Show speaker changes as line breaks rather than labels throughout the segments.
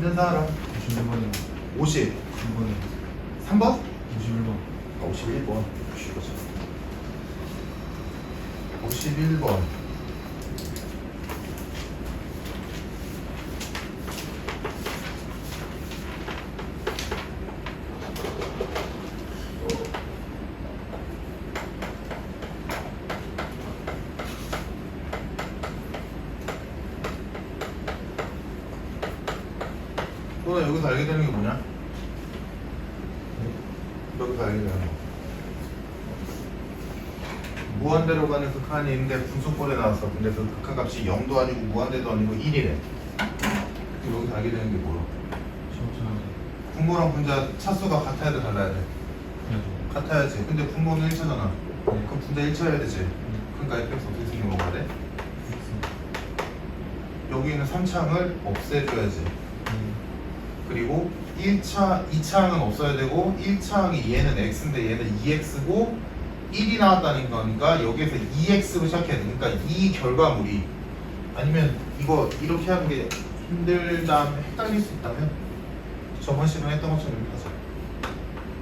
있는 사람
51번이요.
50
1번이요.
3번?
51번.
51번 51번 너는 여기서 알게 되는 게 뭐냐? 여기서 알게 되는 거 무한대로 가는 극한이 있는데 분수꼴에 나왔어. 근데 그 극한 값이 0도 아니고 무한대도 아니고 1이래. 여기서 알게 되는 게 뭐야? 분모랑 분자 차수가 같아야 돼, 달라야 돼? 같아야지. 근데 분모는 1차잖아. 그럼 분자 1차여야 되지. 그러니까 fx 어떻게 생긴 건가 돼? 여기 있는 3차항을 없애줘야지. 그리고 1차, 2차항은 없어야 되고 1차항이 얘는 x인데 얘는 2x고 1이 나왔다는 거니까 여기에서 2x로 시작해야 돼. 그러니까 이 결과물이 아니면 이거 이렇게 하는 게 힘들다면 헷갈릴 수 있다면 저번 시간에 했던 것처럼 이렇게 하자.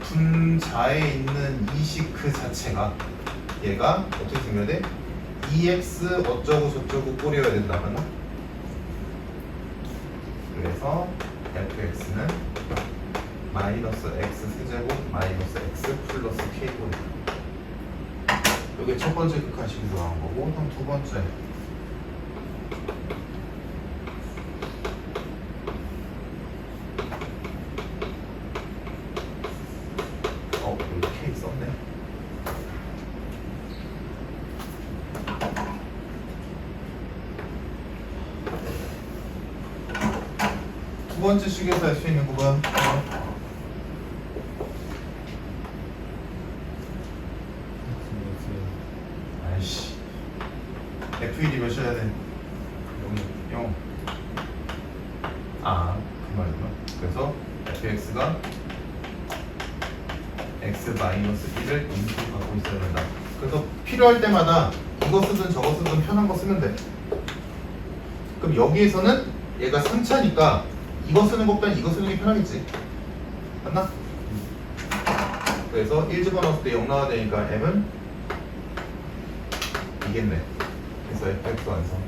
분자에 있는 이식 그 자체가 얘가 어떻게 생겨야 돼? 2x 어쩌고 저쩌고 꼴이어야 된다. 맞나? 그래서 fx는 마이너스 x 세제곱 마이너스 x 플러스 k꼴이다. 이게 첫 번째 극한식이 들어간 거고, 그럼 두 번째 여기 K 썼네. 두 번째 식에서 할 수 있는 거 뭐야? 아이씨 F1이 몇이어야 돼? 0. 아, 그 말이구나. 그래서 fx가 x-1을 인수로 갖고 있어야 된다. 그래서 필요할 때마다 이거 쓰든 저거 쓰든 편한 거 쓰면 돼. 그럼 여기에서는 얘가 3차니까 이거 쓰는 것보다 이거 쓰는 게 편하겠지. 맞나? 그래서 1 집어넣었을 때 0 나와야 되니까 m은 이겠네. 그래서 fx 완성.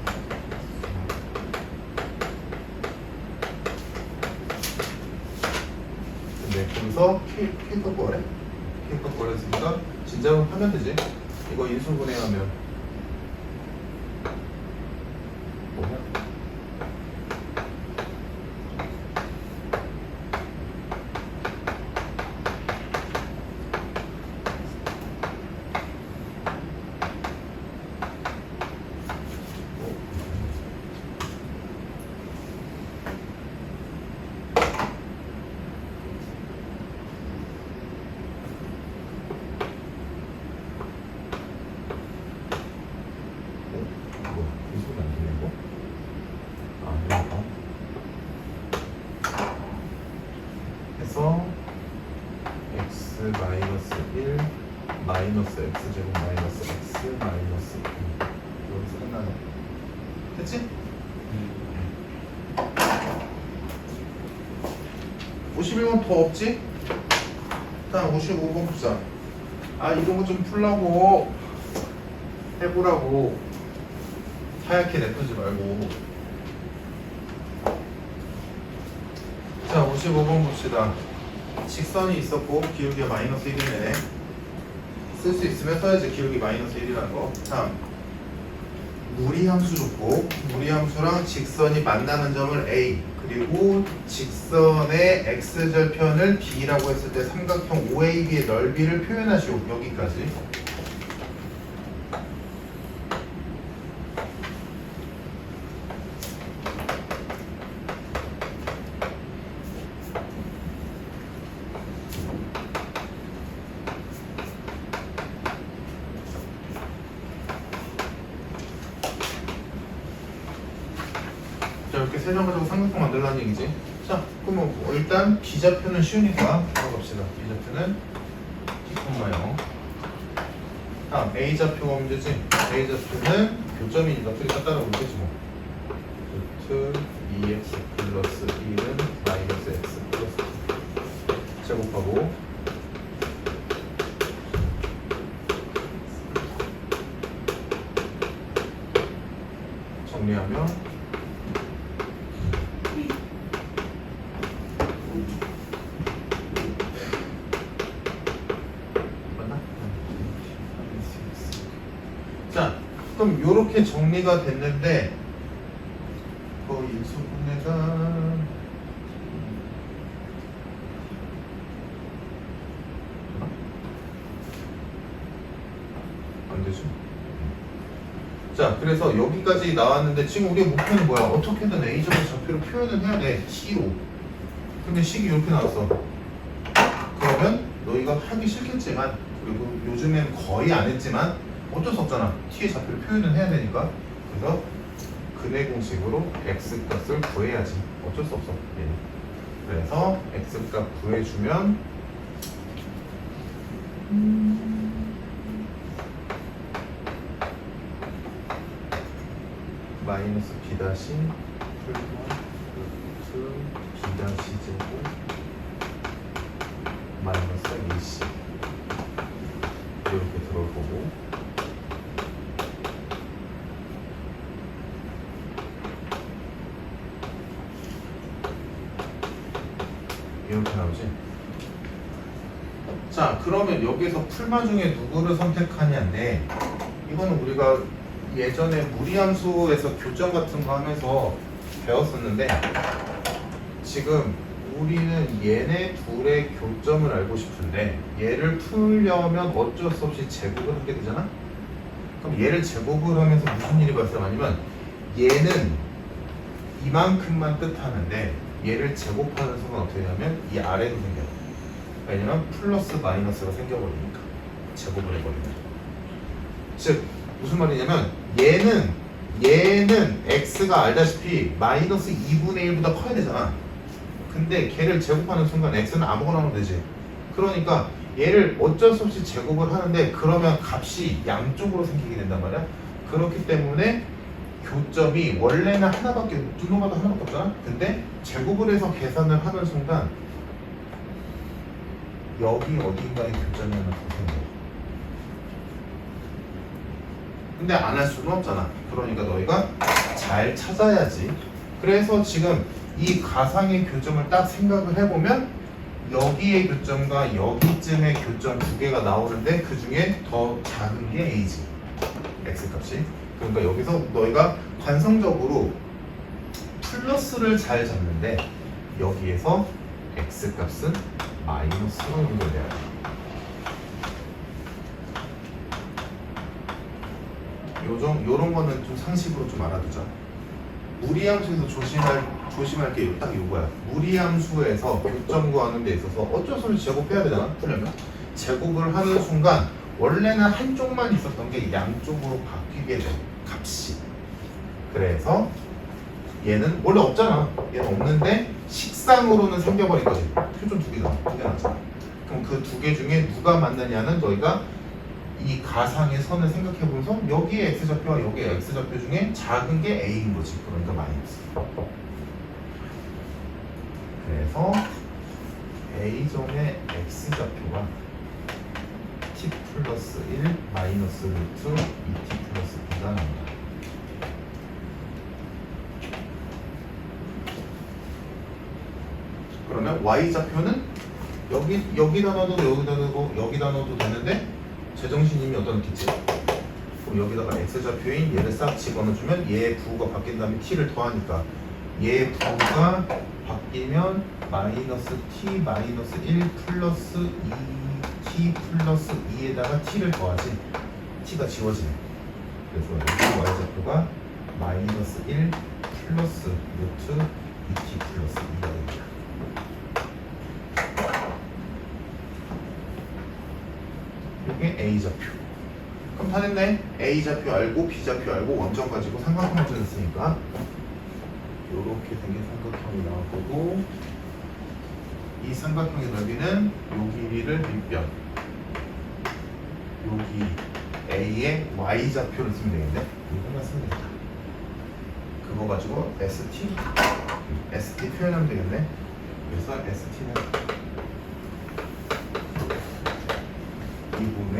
근데 거기서 K가 뭐래? K가 뭐랬으니까 진작은 하면 되지. 이거 인수분해하면 뭐야? 해서 x 마이너스 1 마이너스 x 제곱 마이너스 x 마이너스 2 여기서 끝나네. 됐지? 51번 더 없지? 일단 55번 보자. 아 이런 거 좀 풀라고 해보라고 하얗게 내쁘지 말고. 자 55번 봅시다. 직선이 있었고 기울기가 마이너스 1이네. 쓸 수 있으면 써야지. 기울기 마이너스 1이라는 거. 다음 무리함수 줬고 무리함수랑 직선이 만나는 점을 A 그리고 직선의 x절편을 B라고 했을 때 삼각형 OAB의 넓이를 표현하시오. 여기까지. 자 이렇게 세 점 가지고 삼각형 만들라는 얘기지. 자 그럼 일단 B좌표는 쉬우니까 들어갑시다. B좌표는 T,0. 다음 A좌표가 문제지. A좌표는 교점이니까 어떻게 따라오겠지 뭐. 루트 2x 플러스 1은 그럼 요렇게 정리가 됐는데 거의 인수분해가 안 되죠. 자, 그래서 여기까지 나왔는데 지금 우리의 목표는 뭐야? 어떻게든 A점의 좌표를 표현을 해야 돼. C로. 근데 식이 이렇게 나왔어. 그러면 너희가 하기 싫겠지만, 그리고 요즘엔 거의 안 했지만 어쩔 수 없잖아. T의 좌표를 표현을 해야 되니까. 그래서 근해 공식으로 X값을 구해야지. 어쩔 수 없어. 예. 그래서 X값 구해주면 마이너스 B 다시 플러스 B 다시 제곱 마이너스 AC 이렇게 들어올 거고 이렇게 나오지. 자, 그러면 여기서 풀마 중에 누구를 선택하냐인데 이거는 우리가 예전에 무리함수에서 교정 같은 거 하면서 배웠었는데 지금 우리는 얘네 둘의 교점을 알고 싶은데 얘를 풀려면 어쩔 수 없이 제곱을 하게 되잖아? 그럼 얘를 제곱을 하면서 무슨 일이 발생하냐면 얘는 이만큼만 뜻하는데 얘를 제곱하는 순간 어떻게 하면 이 아래로 생겨요. 왜냐면 플러스 마이너스가 생겨버리니까 제곱을 해버리면 즉 무슨 말이냐면 얘는 x가 알다시피 마이너스 2분의 1보다 커야 되잖아. 근데 걔를 제곱하는 순간 x는 아무거나 하면 되지. 그러니까 얘를 어쩔 수 없이 제곱을 하는데 그러면 값이 양쪽으로 생기게 된단 말이야. 그렇기 때문에 교점이 원래는 하나밖에 두 놈마다 하나밖에 없잖아. 근데 제곱을 해서 계산을 하는 순간 여기 어딘가에 교점이 하나 더 생겨. 근데 안 할 수는 없잖아. 그러니까 너희가 잘 찾아야지. 그래서 지금 이 가상의 교점을 딱 생각을 해보면 여기의 교점과 여기쯤의 교점 두 개가 나오는데 그 중에 더 작은 게 A지. X값이. 그러니까 여기서 너희가 관성적으로 플러스를 잘 잡는데 여기에서 X값은 마이너스로 연결돼야 돼. 요런 거는 좀 상식으로 좀 알아두자. 무리함수에서 조심할 게 딱 요거야. 무리함수에서 교점 구하는 데 있어서 어쩔 수 없이 제곱해야 되잖아. 풀려면 제곱을 하는 순간 원래는 한쪽만 있었던 게 양쪽으로 바뀌게 돼. 값이. 그래서 얘는 원래 없잖아. 얘는 없는데 식상으로는 생겨버린 거지. 표준 두 개잖아. 두 개 나잖아. 그럼 그 두 개 중에 누가 맞느냐는 너희가 이 가상의 선을 생각해보면서 여기에 x좌표와 여기에 x좌표 중에 작은 게 a인 거지. 그러니까 마이너스. 그래서 a점의 x좌표가 t 플러스 1 마이너스 루트 2t 플러스 b가 나온다. 그러면 y좌표는 여기다 넣어도 되는데 제정신님이 어디다 넣겠지? 그럼 여기다가 x좌표인 얘를 싹 집어넣어주면 얘의 부호가 바뀐 다음에 t를 더하니까 얘의 부호가 바뀌면 마이너스 t 마이너스 1 플러스 2t 플러스 2에다가 t를 더하지. t가 지워지네. 그래서 여기 y좌표가 마이너스 1 플러스 루트 2t 플러스 2가 됩니다. 이게 A좌표. 그럼 다 됐네. A좌표 알고 B좌표 알고 원점 가지고 삼각형을 찾았으니까 요렇게 생긴 삼각형이 나올 거고 이 삼각형의 넓이는 요 길이를 밑변 여기 A의 Y좌표를 쓰면 되겠네. 이거만 쓰면 되겠다. 그거 가지고 ST 표현하면 되겠네. 그래서 ST는 2분의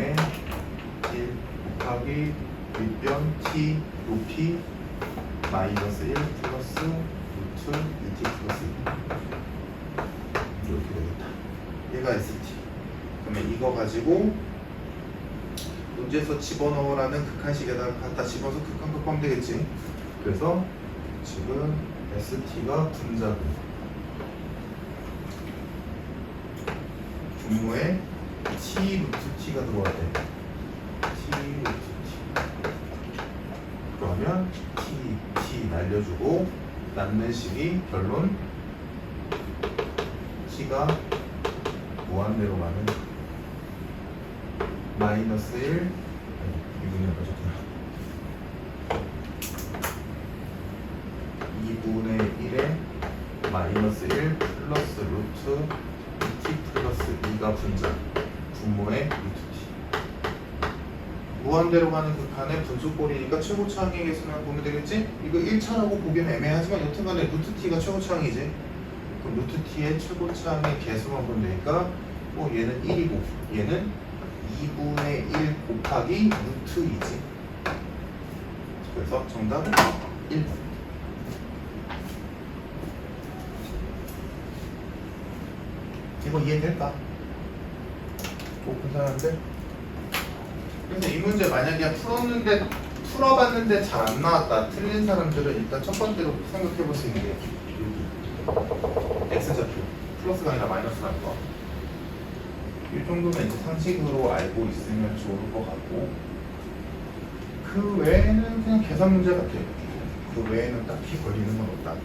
1 곱하기 윗변 t 높이 마이너스 1 플러스 루트 2t 플러스 2 이렇게 되겠다. 얘가 ST. 그러면 이거 가지고 문제에서 집어넣으라는 극한식에다가 갖다 집어서 극한 곱하면 되겠지. 그래서 지금 ST가 분자분 분모에 T 루트 T가 들어와야 돼. T 루트 T. 그러면 T 날려주고 남는 식이 결론 T가 무한대로 가는 마이너스 1 2분의 1에 마이너스 1 플러스 루트 t 플러스 2가 분자 분모의 루트 t 무한대로 가는 극한의 분수꼴이니까 최고차항의 개수만 보면 되겠지? 이거 1차라고 보기엔 애매하지만 여튼간에 루트 t가 최고차항이지. 그럼 루트 t의 최고차항의 개수만 보면 되니까 얘는 1이고 얘는 2분의 1 곱하기 루트 2지. 그래서 정답은 1번. 이거 이해될까? 뭐 괜찮은데? 그래서 이 문제 만약에 풀어봤는데 잘 안 나왔다 틀린 사람들은 일단 첫 번째로 생각해 볼 수 있는 게 여기 x좌표 플러스가 아니라 마이너스라는 거. 이 정도면 이제 상식으로 알고 있으면 좋을 것 같고 그 외에는 그냥 계산 문제 같아요. 그 외에는 딱히 걸리는 건 없다.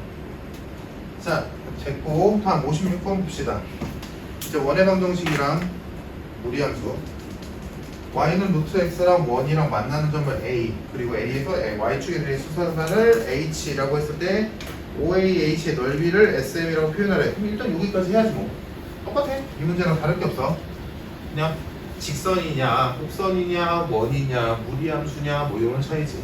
자, 됐고 다음 56번 봅시다. 이제 원의 방정식이랑 무리함수 y는 루트 x랑 1이랑 만나는 점을 a 그리고 a에서 y축에 대해 수사산을 h라고 했을 때 OAH의 넓이를 SM이라고 표현하래. 그럼 일단 여기까지 해야지 뭐. 똑같아. 이 문제랑 다를 게 없어. 그냥 직선이냐, 곡선이냐, 원이냐, 무리함수냐 뭐 이런 차이지.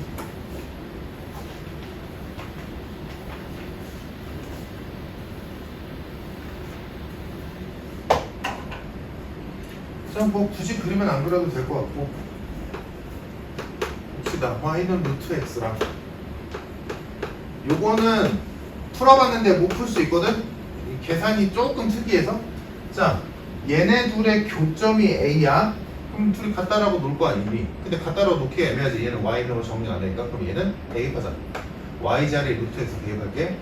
자, 뭐 굳이 그리면 안 그려도 될 것 같고. 봅시다. y는 루트 x랑 요거는 풀어봤는데 못 풀 수 있거든? 이 계산이 조금 특이해서. 자, 얘네 둘의 교점이 A야. 그럼 둘이 같다라고 놓을 거 아니니? 근데 같다라고 놓기 애매하지. 얘는 Y로 정리 안 되니까. 그럼 얘는 대입하자. Y 자리에 루트 X 대입할게.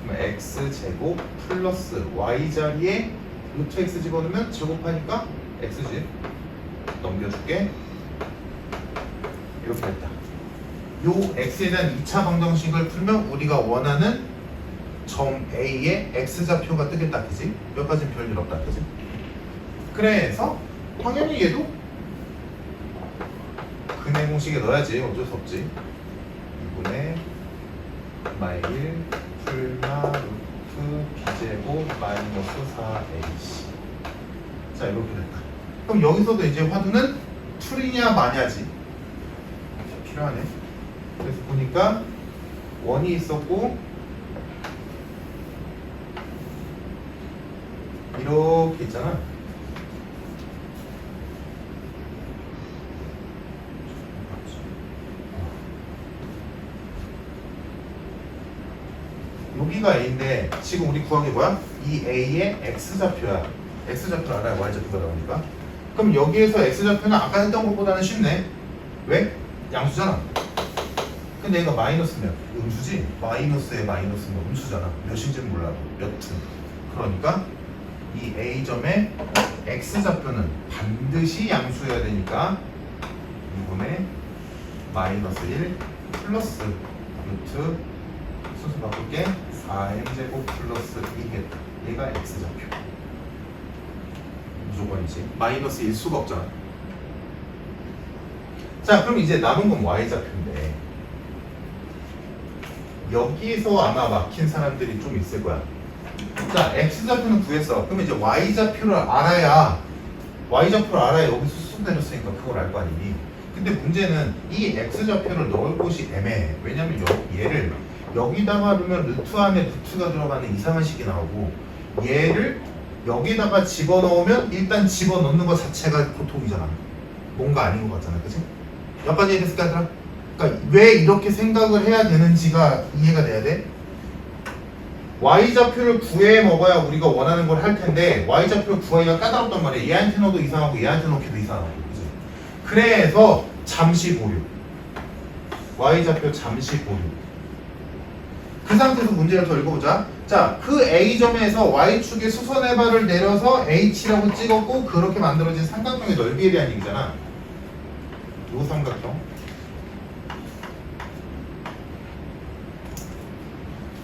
그러면 X제곱 플러스 Y 자리에 루트 X 집어넣으면 제곱하니까 X지. 넘겨줄게. 이렇게 됐다. 요 X에 대한 2차 방정식을 풀면 우리가 원하는 점 A의 X좌표가 뜨겠다, 그지? 여기까지는 별일 없다, 그지? 그래서 당연히 얘도 근의 공식에 넣어야지. 어쩔 수 없지. 2분의 마일 1 풀마 루트 b제곱 마이너스 4ac. 자, 이렇게 됐다. 그럼 여기서도 이제 화두는 풀이냐 마냐지. 필요하네. 그래서 보니까 원이 있었고 이렇게 있잖아. 여기가 A인데 지금 우리 구한 게 뭐야? 이 A의 X좌표야. X좌표를 알아야 Y좌표가 나오니까. 그럼 여기에서 X좌표는 아까 했던 것보다는 쉽네. 왜? 양수잖아. 근데 얘가 마이너스면 음수지? 마이너스에 마이너스면 음수잖아. 몇인지는 몰라도 몇은. 그러니까 이 A점의 X좌표는 반드시 양수여야 되니까 2분의 마이너스 1 플러스 루트 순서 바꿀게. 4m제곱 플러스 2겠다. 얘가 X좌표. 무조건이지. 마이너스 1 수가 없잖아. 자, 그럼 이제 남은 건 Y좌표인데 여기서 아마 막힌 사람들이 좀 있을 거야. 자, X좌표는 구했어. 그럼 이제 Y좌표를 알아야 여기서 수순 내렸으니까 그걸 알 거 아니니. 근데 문제는 이 X좌표를 넣을 곳이 애매해. 왜냐면 얘를 여기다가 넣으면 루트 안에 루트가 들어가는 이상한 식이 나오고 얘를 여기다가 집어넣으면 일단 집어넣는 것 자체가 고통이잖아. 뭔가 아닌 것 같잖아. 그치? 여기까지 이해됐을까 얘들아? 그러니까 왜 이렇게 생각을 해야 되는지가 이해가 돼야 돼. Y좌표를 구해 먹어야 우리가 원하는 걸 할 텐데 Y좌표를 구하기가 까다롭단 말이야. 얘한테 넣어도 이상하고 얘한테 넣기도 이상하고. 그치? 그래서 잠시 보류. y좌표 잠시 보류. 그 상태에서 문제를 더 읽어보자. 자, 그 A점에서 Y축의 수선의 발을 내려서 H라고 찍었고 그렇게 만들어진 삼각형의 넓이에 대한 얘기잖아. 요 삼각형.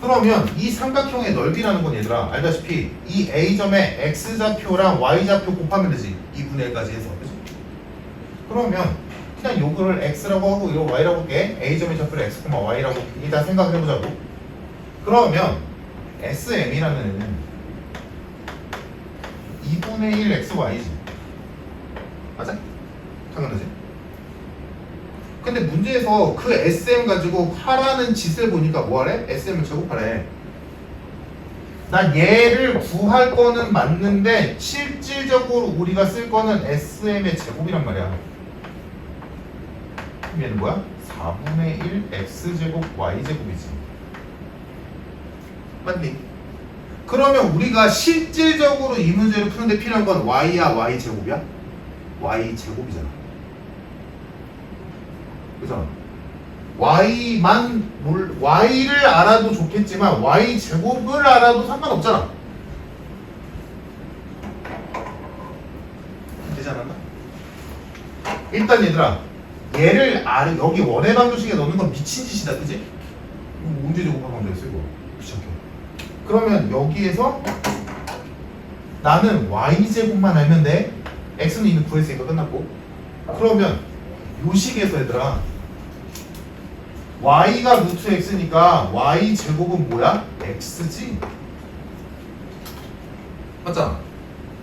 그러면 이 삼각형의 넓이라는 건 얘들아 알다시피 이 A점의 X좌표랑 Y좌표 곱하면 되지. 2분의 1까지 해서. 그치? 그러면 그냥 요거를 X라고 하고 이거 Y라고 할게. A점의 좌표를 X, Y라고 일단 생각을 해보자고. 그러면 SM이라는 애는 2분의 1 XY지. 맞아? 당연하지? 근데 문제에서 그 SM 가지고 하라는 짓을 보니까 뭐하래? SM을 제곱하래. 난 얘를 구할 거는 맞는데 실질적으로 우리가 쓸 거는 SM의 제곱이란 말이야. 그럼 얘는 뭐야? 4분의 1 X제곱 Y제곱이지. 맞니? 그러면 우리가 실질적으로 이 문제를 푸는데 필요한 건 Y야 Y제곱이야? Y제곱이잖아. 그죠? Y를 알아도 좋겠지만 Y제곱을 알아도 상관없잖아. 되지 않았나? 일단 얘들아 얘를 여기 원의 방정식에 넣는 건 미친 짓이다. 그지? 이거 언제 제곱하면 되겠어 이거? 귀찮게. 그러면 여기에서 나는 Y제곱만 알면 돼. X는 이미 구했으니까 끝났고. 그러면 요 식에서 얘들아 Y가 루트 X니까 Y제곱은 뭐야? X지? 맞잖아.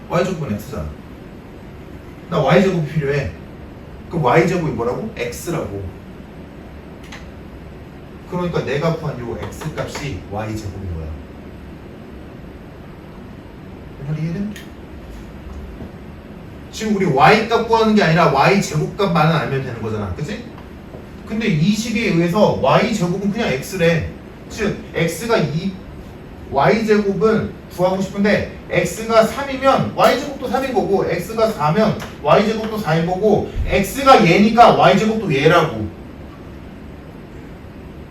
Y제곱은 X잖아. 나 Y제곱이 필요해. 그럼 Y제곱이 뭐라고? X라고. 그러니까 내가 구한 요 X 값이 Y제곱인 거야. 말 이해돼? 지금 우리 Y 값 구하는 게 아니라 Y 제곱 값만은 알면 되는 거잖아. 그치? 근데 이 식에 의해서 Y 제곱은 그냥 X래. 즉 X가 Y 제곱은 구하고 싶은데 X가 3이면 Y 제곱도 3인 거고 X가 4면 Y 제곱도 4인 거고 X가 얘니까 Y 제곱도 얘라고.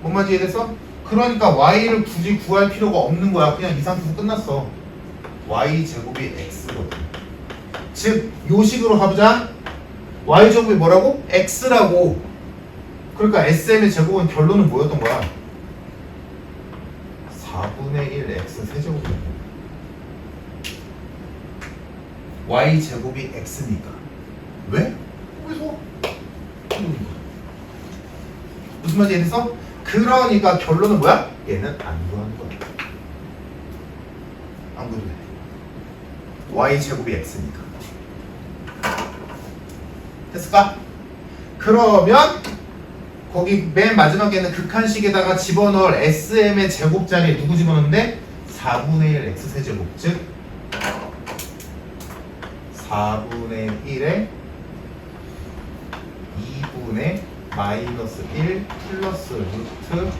뭔 말인지 이해됐어? 그러니까 Y를 굳이 구할 필요가 없는 거야. 그냥 이 상태에서 끝났어. Y 제곱이 X거든. 즉 요식으로 가보자. Y 제곱이 뭐라고? X라고. 그러니까 SM의 제곱은 결론은 뭐였던 거야? 4분의 1 X 세제곱이야. Y 제곱이 X니까. 왜? 그래서 무슨 말인지 이해됐어? 그러니까 결론은 뭐야? 얘는 안 구하는 거야. 안 구해도 돼. Y 제곱이 X니까. 됐을까? 그러면 거기 맨 마지막에는 극한식에다가 집어넣을 SM의 제곱 자리에 누구 집어넣는데? 4분의 1 X 세제곱. 즉 4분의 1에 2분의 마이너스 1 플러스 루트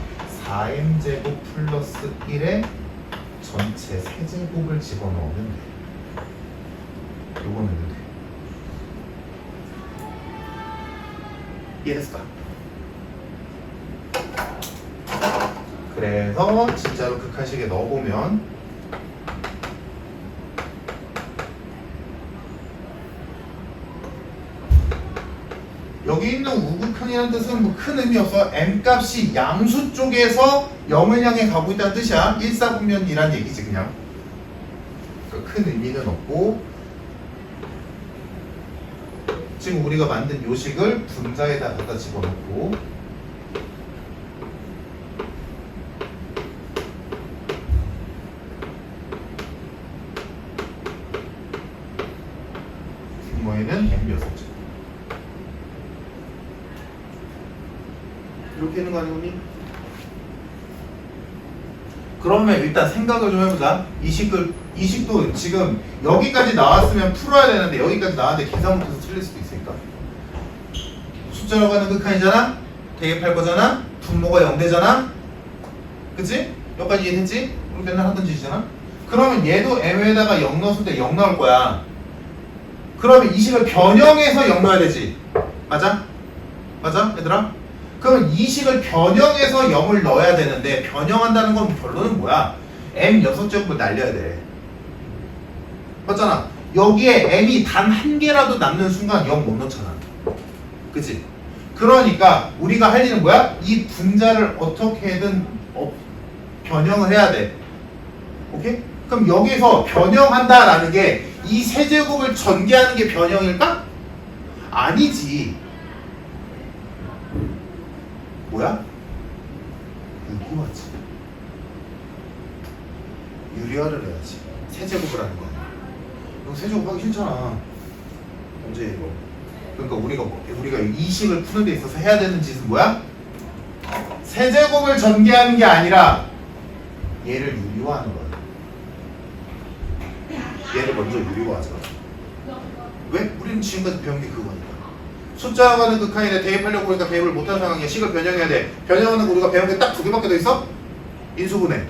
4m 제곱 플러스 1의 전체 세제곱을 집어넣으면 돼. 요거는 돼. 이해됐을까? 그래서 진짜로 극한식에 넣어보면 여기 있는 우극한이라는 뜻은 뭐 큰 의미 없어. m값이 양수 쪽에서 0을 향해 가고 있다는 뜻이야. 일사분면이란 얘기지 그냥. 큰 의미는 없고 지금 우리가 만든 요식을 분자에다 갖다 집어넣고 규모에는 m6제 이렇게 되는 거 아니니? 그러면 일단 생각을 좀 해보자. 이 식도 지금 여기까지 나왔으면 풀어야 되는데 여기까지 나왔는데 계산 못해서 틀릴 수도 있으니까 숫자로 가는 극한이잖아? 대입할 거잖아? 분모가 0되잖아? 그치? 여기까지 이해됐지? 우리 맨날 하던 짓이잖아? 그러면 얘도 m에다가 0 넣었을 때 0 나올 거야. 그러면 이 식을 변형해서 0 넣어야 되지. 맞아? 맞아 얘들아? 그럼 이 식을 변형해서 0을 넣어야 되는데 변형한다는 건 결론은 뭐야? m 6제곱을 날려야 돼. 맞잖아. 여기에 m이 단 한 개라도 남는 순간 0 못 넣잖아. 그치? 그러니까 우리가 할 일은 뭐야? 이 분자를 어떻게든 변형을 해야 돼. 오케이? 그럼 여기서 변형한다라는 게 이 세제곱을 전개하는 게 변형일까? 아니지. 뭐야? 유리화지. 유리화를 해야지. 세제곱을 하는 거야. 이거 세제곱 하기 싫잖아. 언제 이거? 그러니까 우리가 이 식을 푸는 데 있어서 해야 되는 짓은 뭐야? 세제곱을 전개하는 게 아니라 얘를 유리화하는 거야. 얘를 먼저 유리화하자. 왜? 우리는 지금까지 배운 게 그거니까. 숫자와 가는 극한에 대입하려고 보니까 대입을 못하는 상황이야. 식을 변형해야 돼. 변형하는 거 우리가 배운 게 딱 두 개밖에 더 있어? 인수분해.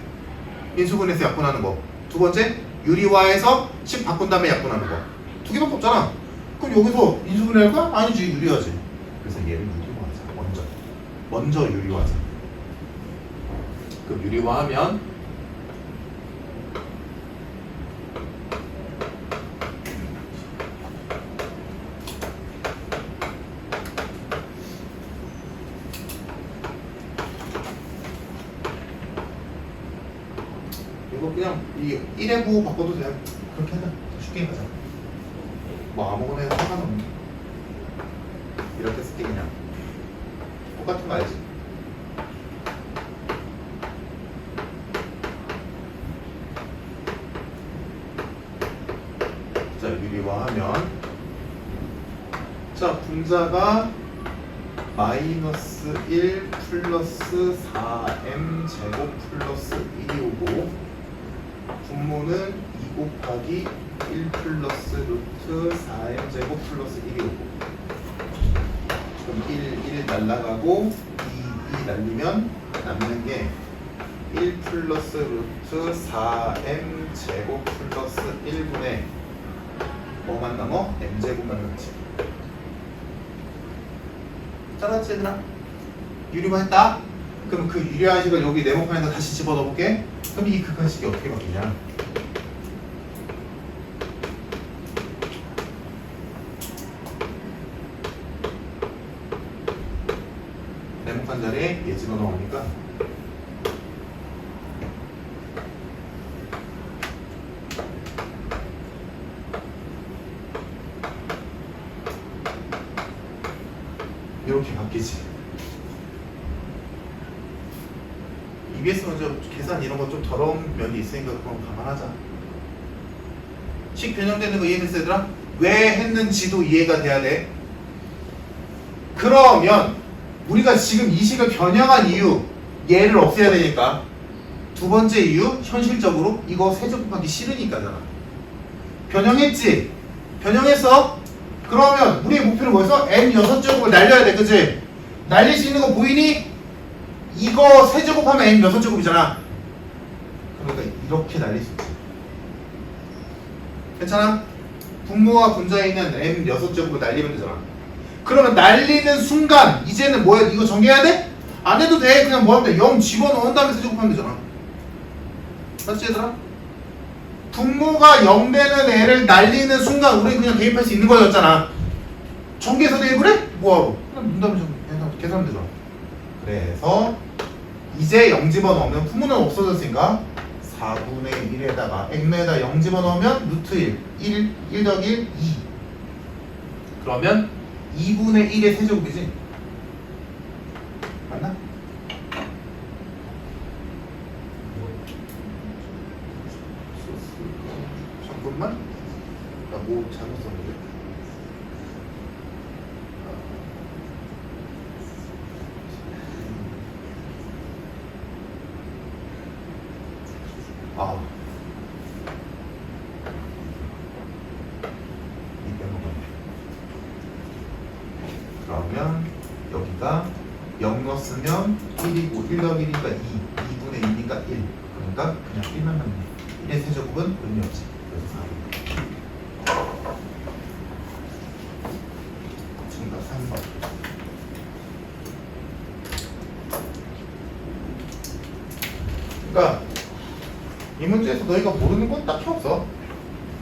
인수분해에서 약분하는 거. 두 번째, 유리화해서 식 바꾼 다음에 약분하는 거. 두 개밖에 없잖아. 그럼 여기서 인수분해 할 거야? 아니지, 유리화지. 그래서 얘를 유리화하자. 먼저 유리화하자. 그럼 유리화하면 이거 그냥 이 1의 부호 바꿔도 돼. 그렇게 하자. 쉽게 가자. 뭐 아무거나 해도 상관없네. 이렇게 쓸게 그냥. 똑같은 거 알지? 자, 유리화하면 자, 분자가 마이너스 1 플러스 4m 제곱 플러스 1이 오고 분모는 2 곱하기 1 플러스 루트 4m 제곱 플러스 1이 오고 그럼 1 날라가고 2 날리면 남는 게 1 플러스 루트 4m 제곱 플러스 1분의 뭐만 남어? m제곱만 남지. 짜랐지 얘들아? 유리화 했다? 그럼 그 유리화식을 여기 네모칸에다 다시 집어넣어볼게. 그럼 이 극한식이 어떻게 바뀌냐? 네모칸 자리에 얘 집어넣으니까 이렇게 바뀌지. EBS 먼저 계산 이런 거 좀 더러운 면이 있으니까 그건 감안하자. 식 변형되는 거 이해됐어 얘들아? 왜 했는지도 이해가 돼야 돼. 그러면 우리가 지금 이 식을 변형한 이유 얘를 없애야 되니까 두 번째 이유 현실적으로 이거 세제곱하기 싫으니까잖아. 변형했지? 변형했어? 그러면 우리의 목표는 뭐였어? n 6제곱을 날려야 돼, 그치? 날릴 수 있는 거 보이니? 이거 세제곱하면 n 6제곱이잖아. 그러니까 이렇게 날릴 수 있지. 괜찮아? 분모와 분자에 있는 n 6제곱을 날리면 되잖아. 그러면 날리는 순간 이제는 뭐야? 이거 전개해야 돼? 안 해도 돼. 그냥 뭐 하면 돼? 0 집어넣은 다음에 세제곱하면 되잖아. 맞지 얘들아? 분모가 0 되는 애를 날리는 순간 우리는 그냥 대입할 수 있는 거였잖아. 전개해서 대입을 해? 뭐하러? 그냥 문답을 좀 계산하면 되잖아. 그래서 이제 0 집어넣으면 부모는 없어졌으니까 4분의 1에다가 x에다 0 집어넣으면 루트 1 더하기 1, 2 그러면 2분의 1의 세제곱이지? 맞나? 잠깐만 나 뭐 잘못 썼는데 아 이 빼먹었네. 그러면 여기가 0 넣었으면 1이고 1 더하기 1이니까 2 2분의 2니까 1 그러니까 그냥 1만 남네. 1의 세제곱은 의미 없지. 그래서 4 정답 3번. 이 문제에서 너희가 모르는 건 딱히 없어.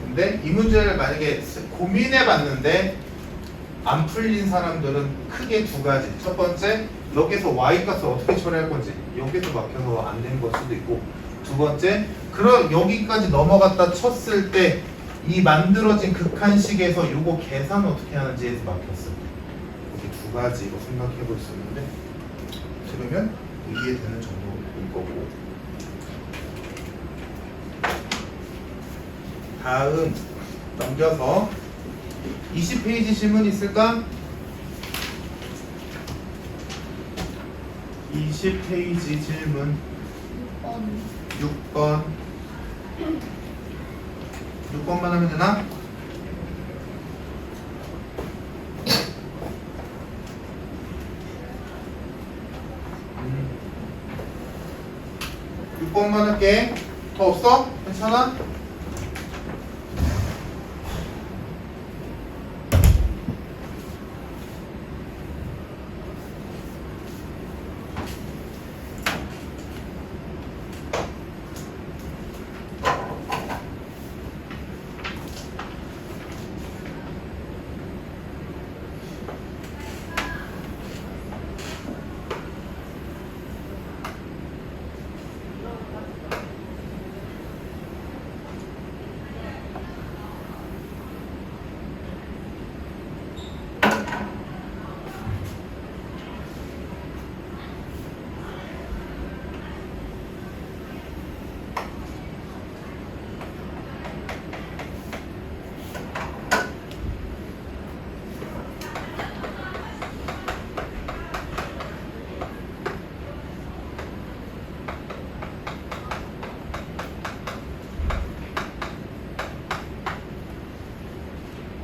근데 이 문제를 만약에 고민해 봤는데 안 풀린 사람들은 크게 두 가지. 첫 번째, 여기서 y 값을 어떻게 처리할 건지 여기서 막혀서 안 된 걸 수도 있고, 두 번째, 그럼 여기까지 넘어갔다 쳤을 때 이 만들어진 극한식에서 요거 계산 어떻게 하는지에서 막혔어. 이렇게 두 가지로 생각해 볼 수 있는데 들으면 이해되는 정도일 거고. 다음 넘겨서 20페이지 질문 있을까? 20페이지 질문 6번 6번만 하면 되나? 음. 6번만 할게. 더 없어? 괜찮아?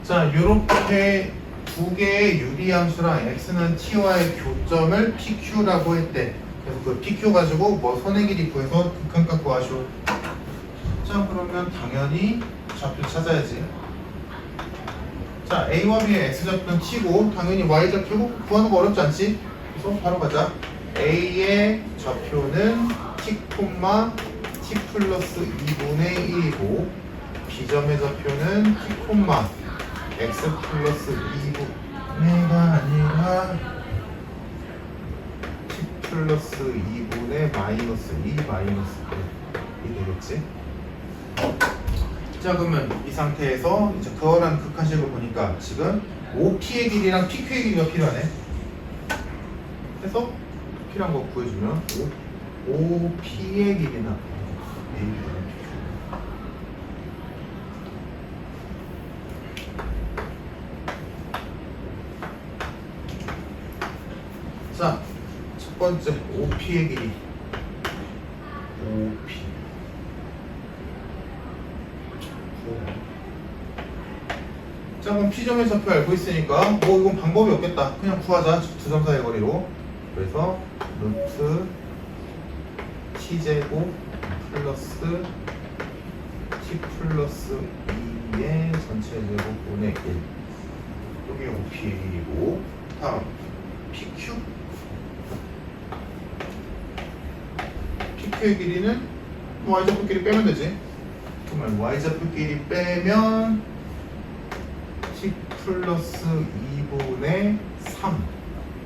자, 요렇게 두 개의 유리함수랑 x는 t와의 교점을 pq라고 했대. 그래서 그 pq 가지고 뭐 선의 길이 구해서 극한값 구하쇼. 자, 그러면 당연히 좌표 찾아야지. 자, a와 b의 x좌표는 t고 당연히 y좌표 구하는 거 어렵지 않지? 그래서 바로 가자. a의 좌표는 t, t 플러스 2분의 1이고 b점의 좌표는 t, x 플러스 2분의가 아니라 t 플러스 2분의 마이너스 2 마이너스 1이 되겠지? 자, 그러면 이 상태에서 이제 그거랑 극한식을 보니까 지금 OP의 길이랑 PQ의 길이가 필요하네. 그래서 필요한 거 구해주면 OP의 길이나 AB랑 자, 첫 번째 OP의 길이 OP 자, 그럼 P점의 좌표 알고 있으니까 뭐 이건 방법이 없겠다. 그냥 구하자. 두 점 사이의 거리로. 그래서 루트 T제곱 플러스 T 플러스 2의 전체 제곱분의 1 여기 OP의 길이고, 다음 PQ PQ의 길이는 y좌표 길이 빼면 되지. 그러면 y좌표 길이 빼면 t 플러스 2분의 3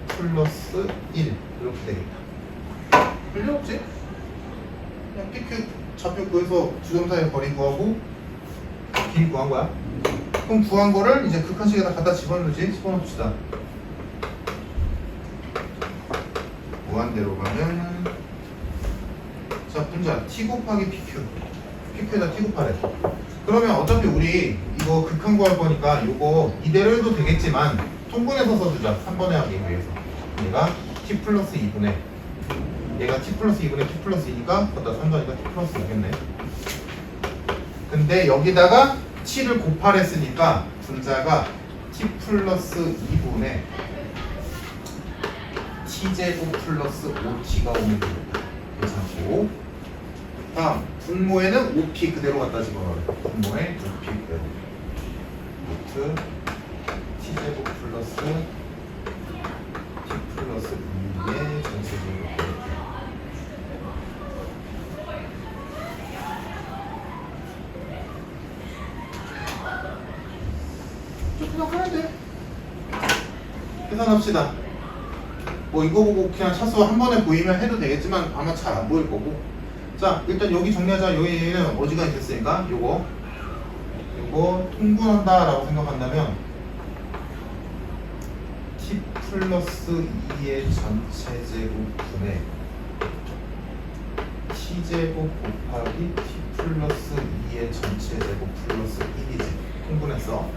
플러스 1 이렇게 되겠다. 별로 없지? 그냥 PQ 좌표 구해서 두 점 사이의 거리 구하고 길이 구한 거야. 그럼 구한 거를 이제 극한식에다 갖다 집어넣지. 집어넣읍시다. 무한대로 가면 자, 분자 t 곱하기 pq에다 t 곱하래. 그러면 어차피 우리 이거 극한 구할 거니까 이거 이대로 해도 되겠지만 통분해서 써주자. 3번에 하기 위해서. 얘가 t 플러스 2분의 얘가 t 플러스 2분의 t 플러스 2니까 거기다 3번이니까 t 플러스 2겠네. 근데 여기다가 t를 곱하랬으니까 분자가 t 플러스 2분의 t제곱 플러스 5t가 오면 되겠다. 괜찮고, 다음 분모에는 5p 그대로 갖다 집어넣어요. 분모에 5p 그대로 루트 t제곱 플러스 t 플러스 2의 전체제곱. 그냥 하면 돼. 계산합시다. 뭐 이거 보고 그냥 차수 한 번에 보이면 해도 되겠지만 아마 잘 안 보일 거고. 자, 일단 여기 정리하자. 여기는 어지간히 됐으니까 요거 통분한다 라고 생각한다면 t 플러스 2의 전체 제곱분의 t제곱 곱하기 t 플러스 2의 전체 제곱 플러스 1이지. 통분했어.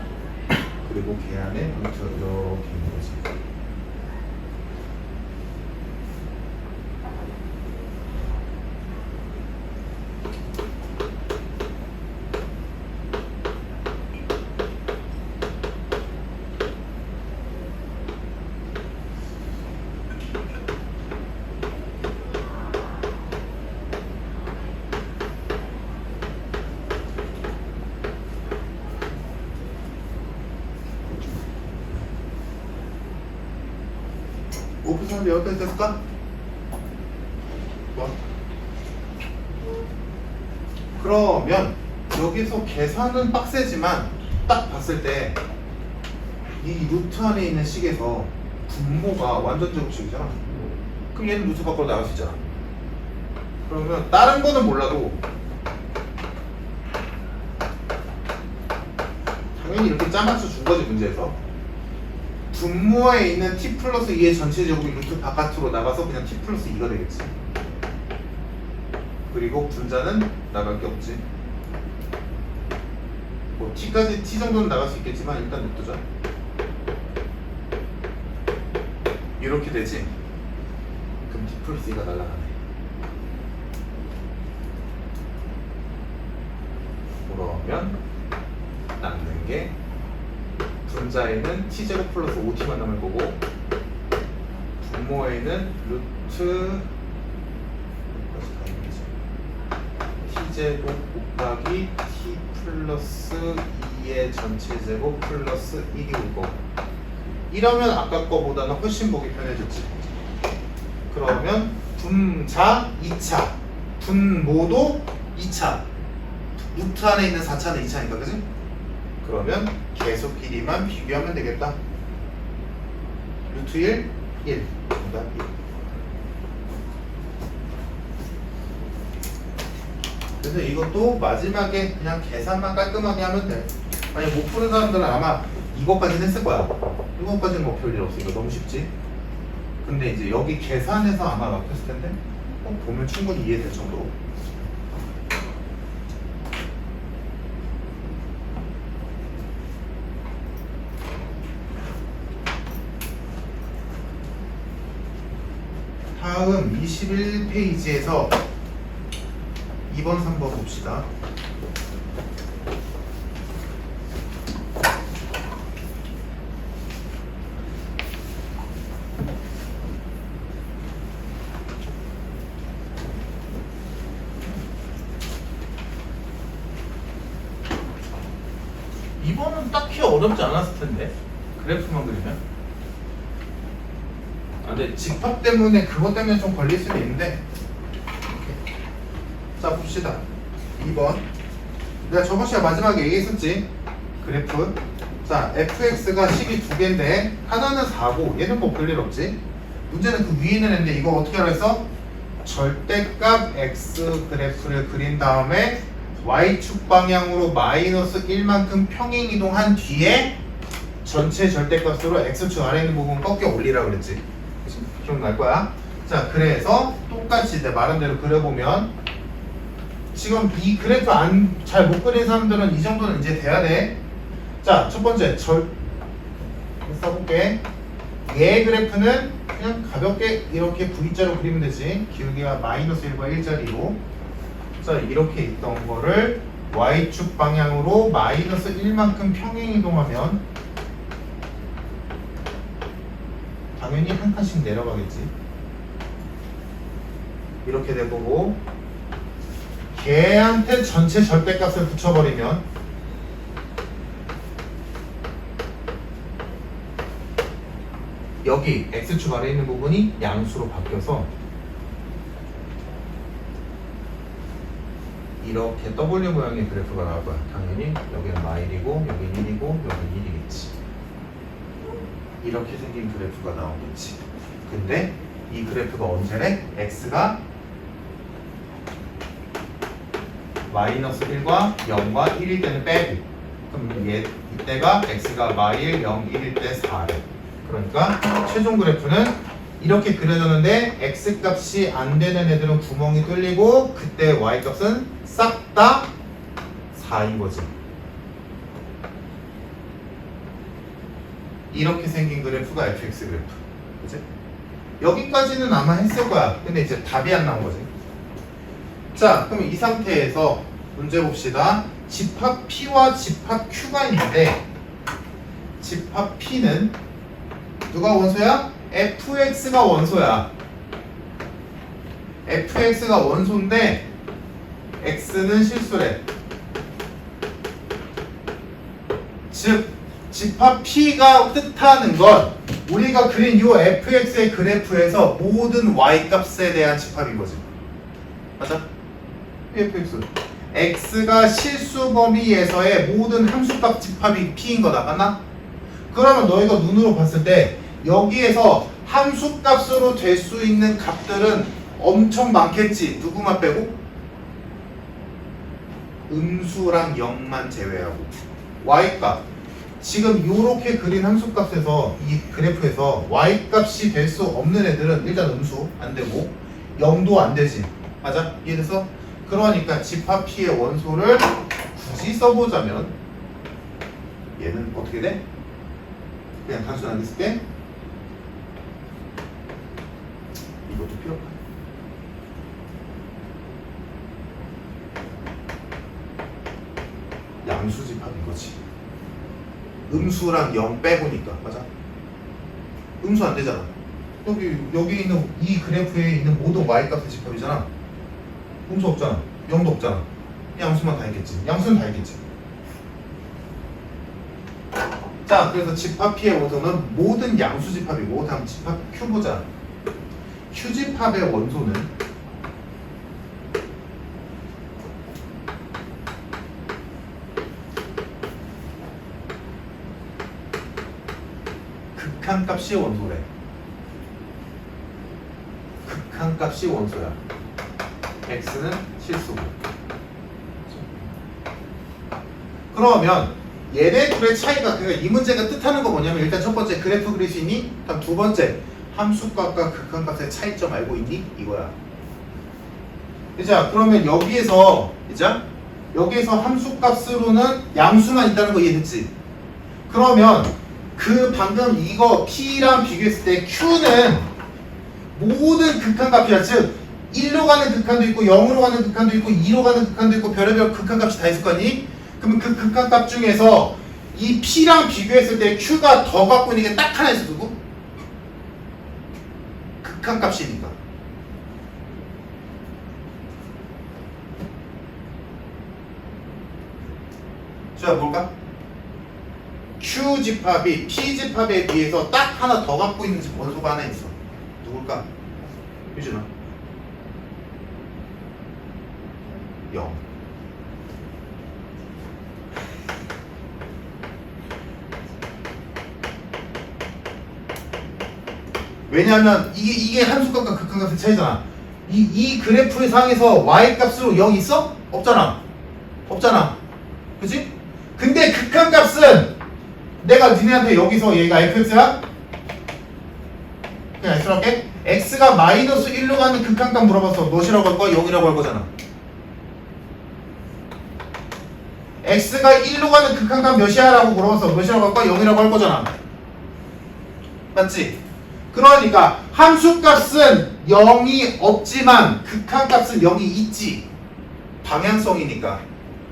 그리고 걔 안에 루트 이렇게 있는 거지. 오프선데 여기까지 됐을까? 뭐? 그러면 여기서 계산은 빡세지만 딱 봤을 때 이 루트 안에 있는 식에서 분모가 완전 제곱식이잖아. 그럼 얘는 루트 밖으로 나갈 수 있잖아. 그러면 다른 거는 몰라도 당연히 이렇게 짜맞춰 준 거지 문제에서. 분모에 있는 t 플러스 2의 전체 제곱이 루트 바깥으로 나가서 그냥 t 플러스 2가 되겠지. 그리고 분자는 나갈 게 없지. 뭐 t까지 t 정도는 나갈 수 있겠지만 일단 냅두자. 이렇게 되지. 그럼 t 플러스 2가 날아가네. 그러면 남는 게 분자에는 t제곱 플러스 5t만 남을 거고 분모에는 루트 t제곱 곱하기 t 플러스 2의 전체 제곱 플러스 1이 올 거고. 이러면 아까 거보다는 훨씬 보기 편해졌지. 그러면 분자 2차 분모도 2차 루트 안에 있는 4차는 2차니까 그지? 그러면 계속 길이만 비교하면 되겠다. 루트 1, 1. 정답 1. 그래서 이것도 마지막에 그냥 계산만 깔끔하게 하면 돼. 만약 못 푸는 사람들은 아마 이것까지는 했을 거야. 이것까지는 뭐 별일 없어. 이거 너무 쉽지? 근데 이제 여기 계산해서 아마 막혔을 텐데 보면 충분히 이해될 정도로. 다음 21페이지에서 2번, 3번 봅시다. 이번은 딱히 어렵지 않았을 텐데 그래프만 그리면. 아, 근데 집합 때문에 그것 때문에 좀 걸릴 수도 있는데. 이렇게. 자 봅시다. 2번 내가 저번 시간 마지막에 얘기했었지. 그래프. 자 fx가 식이 두 개인데 하나는 4고 얘는 뭐 별일 없지. 문제는 그 위에 있는 애인데 이거 어떻게 하라 했어? 절대값 x 그래프를 그린 다음에 y축 방향으로 마이너스 1만큼 평행 이동한 뒤에 전체 절대값으로 x축 아래 있는 부분 꺾여 올리라 그랬지. 그치? 기억날 거야. 자 그래서 똑같이 내 말한 대로 그려보면 지금 이 그래프 잘 못 그린 사람들은 이 정도는 이제 돼야 돼. 자 첫 번째 써볼게. 얘 그래프는 그냥 가볍게 이렇게 V자로 그리면 되지. 기울기가 마이너스 1과 1짜리로. 자 이렇게 있던 거를 y축 방향으로 마이너스 1만큼 평행 이동하면 당연히 한 칸씩 내려가겠지. 이렇게 될 거고 걔한테 전체 절대값을 붙여버리면 여기 x축 아래에 있는 부분이 양수로 바뀌어서 이렇게 W 모양의 그래프가 나올 거야. 당연히 여기는 마일이고 여기는 1이고 여기는 1이겠지. 이렇게 생긴 그래프가 나오겠지. 근데 이 그래프가 언제래? x가 마이너스 1과 0과 1일 때는 빼고, 그럼 이때가 x가 마일 0, 1일 때 4래. 그러니까 최종 그래프는 이렇게 그려졌는데 x 값이 안 되는 애들은 구멍이 뚫리고 그때 y 값은 싹 다 4인 거지. 이렇게 생긴 그래프가 fx 그래프. 그치? 여기까지는 아마 했을 거야. 근데 이제 답이 안 나온 거지. 자, 그럼 이 상태에서 문제 봅시다. 집합 P와 집합 Q가 있는데, 집합 P는 누가 원소야? fx가 원소야. fx가 원소인데 x는 실수래. 즉 집합 P가 뜻하는 건 우리가 그린 이 fx의 그래프에서 모든 y 값에 대한 집합인 거지. 맞아? fx x가 실수 범위에서의 모든 함수값 집합이 P인 거다. 맞나? 그러면 너희가 눈으로 봤을 때 여기에서 함수값으로 될 수 있는 값들은 엄청 많겠지. 누구만 빼고? 음수랑 0만 제외하고. y값. 지금 이렇게 그린 함수값에서 이 그래프에서 y값이 될 수 없는 애들은 일단 음수 안 되고 0도 안 되지. 맞아? 이해됐어? 그러니까 집합 P의 원소를 굳이 써보자면 얘는 어떻게 돼? 그냥 단순하게 쓸게. 이것도 필요 없다. 양수집합인 거지. 음수랑 0 빼고니까. 맞아? 음수 안 되잖아. 여기 있는 이 그래프에 있는 모든 y값의 집합이잖아. 음수 없잖아. 0도 없잖아. 양수만 다 있겠지. 양수는 다 있겠지. 자, 그래서 집합 P의 원소는 모든 양수 집합이고, 다음 집합 Q 보자. Q 집합의 원소는 극한값이 원소래. 극한값이 원소야. x는 실수고. 그러면 얘네 둘의 차이가, 그러니까 이 문제가 뜻하는 거 뭐냐면, 일단 첫 번째 그래프 그릴 수 있니? 다음 두 번째 함수값과 극한값의 차이점 알고 있니? 이거야. 자, 그러면 여기에서 함수값으로는 양수만 있다는 거 이해됐지? 그러면 그 방금 이거 P랑 비교했을 때 Q는 모든 극한값이야. 즉 1로 가는 극한도 있고 0으로 가는 극한도 있고 2로 가는 극한도 있고 별의별 극한값이 다 있을 거니? 그러면 그 극한값 중에서 이 P랑 비교했을 때 Q가 더 갖고 있는 게 딱 하나 있어. 누구? 극한값이니까. 자, 뭘까? Q 집합이 P 집합에 비해서 딱 하나 더 갖고 있는 원소가 하나 있어. 누굴까? 유진아. 0. 왜냐하면 이게 함수값과 극한값의 차이잖아. 이 그래프의 상에서 y 값으로 0 있어? 없잖아. 없잖아. 그치? 근데 극한값은 내가 니네한테 여기서 얘가 fx야? 그냥 x로 할게. x가 마이너스 1로 가는 극한값 물어봤어. 몇이라고 할 거야? 0이라고 할 거잖아. x가 1로 가는 극한값 몇이야? 라고 물어봤어. 몇이라고 할 거야? 0이라고 할 거잖아. 맞지? 그러니까 함수값은 0이 없지만 극한값은 0이 있지. 방향성이니까.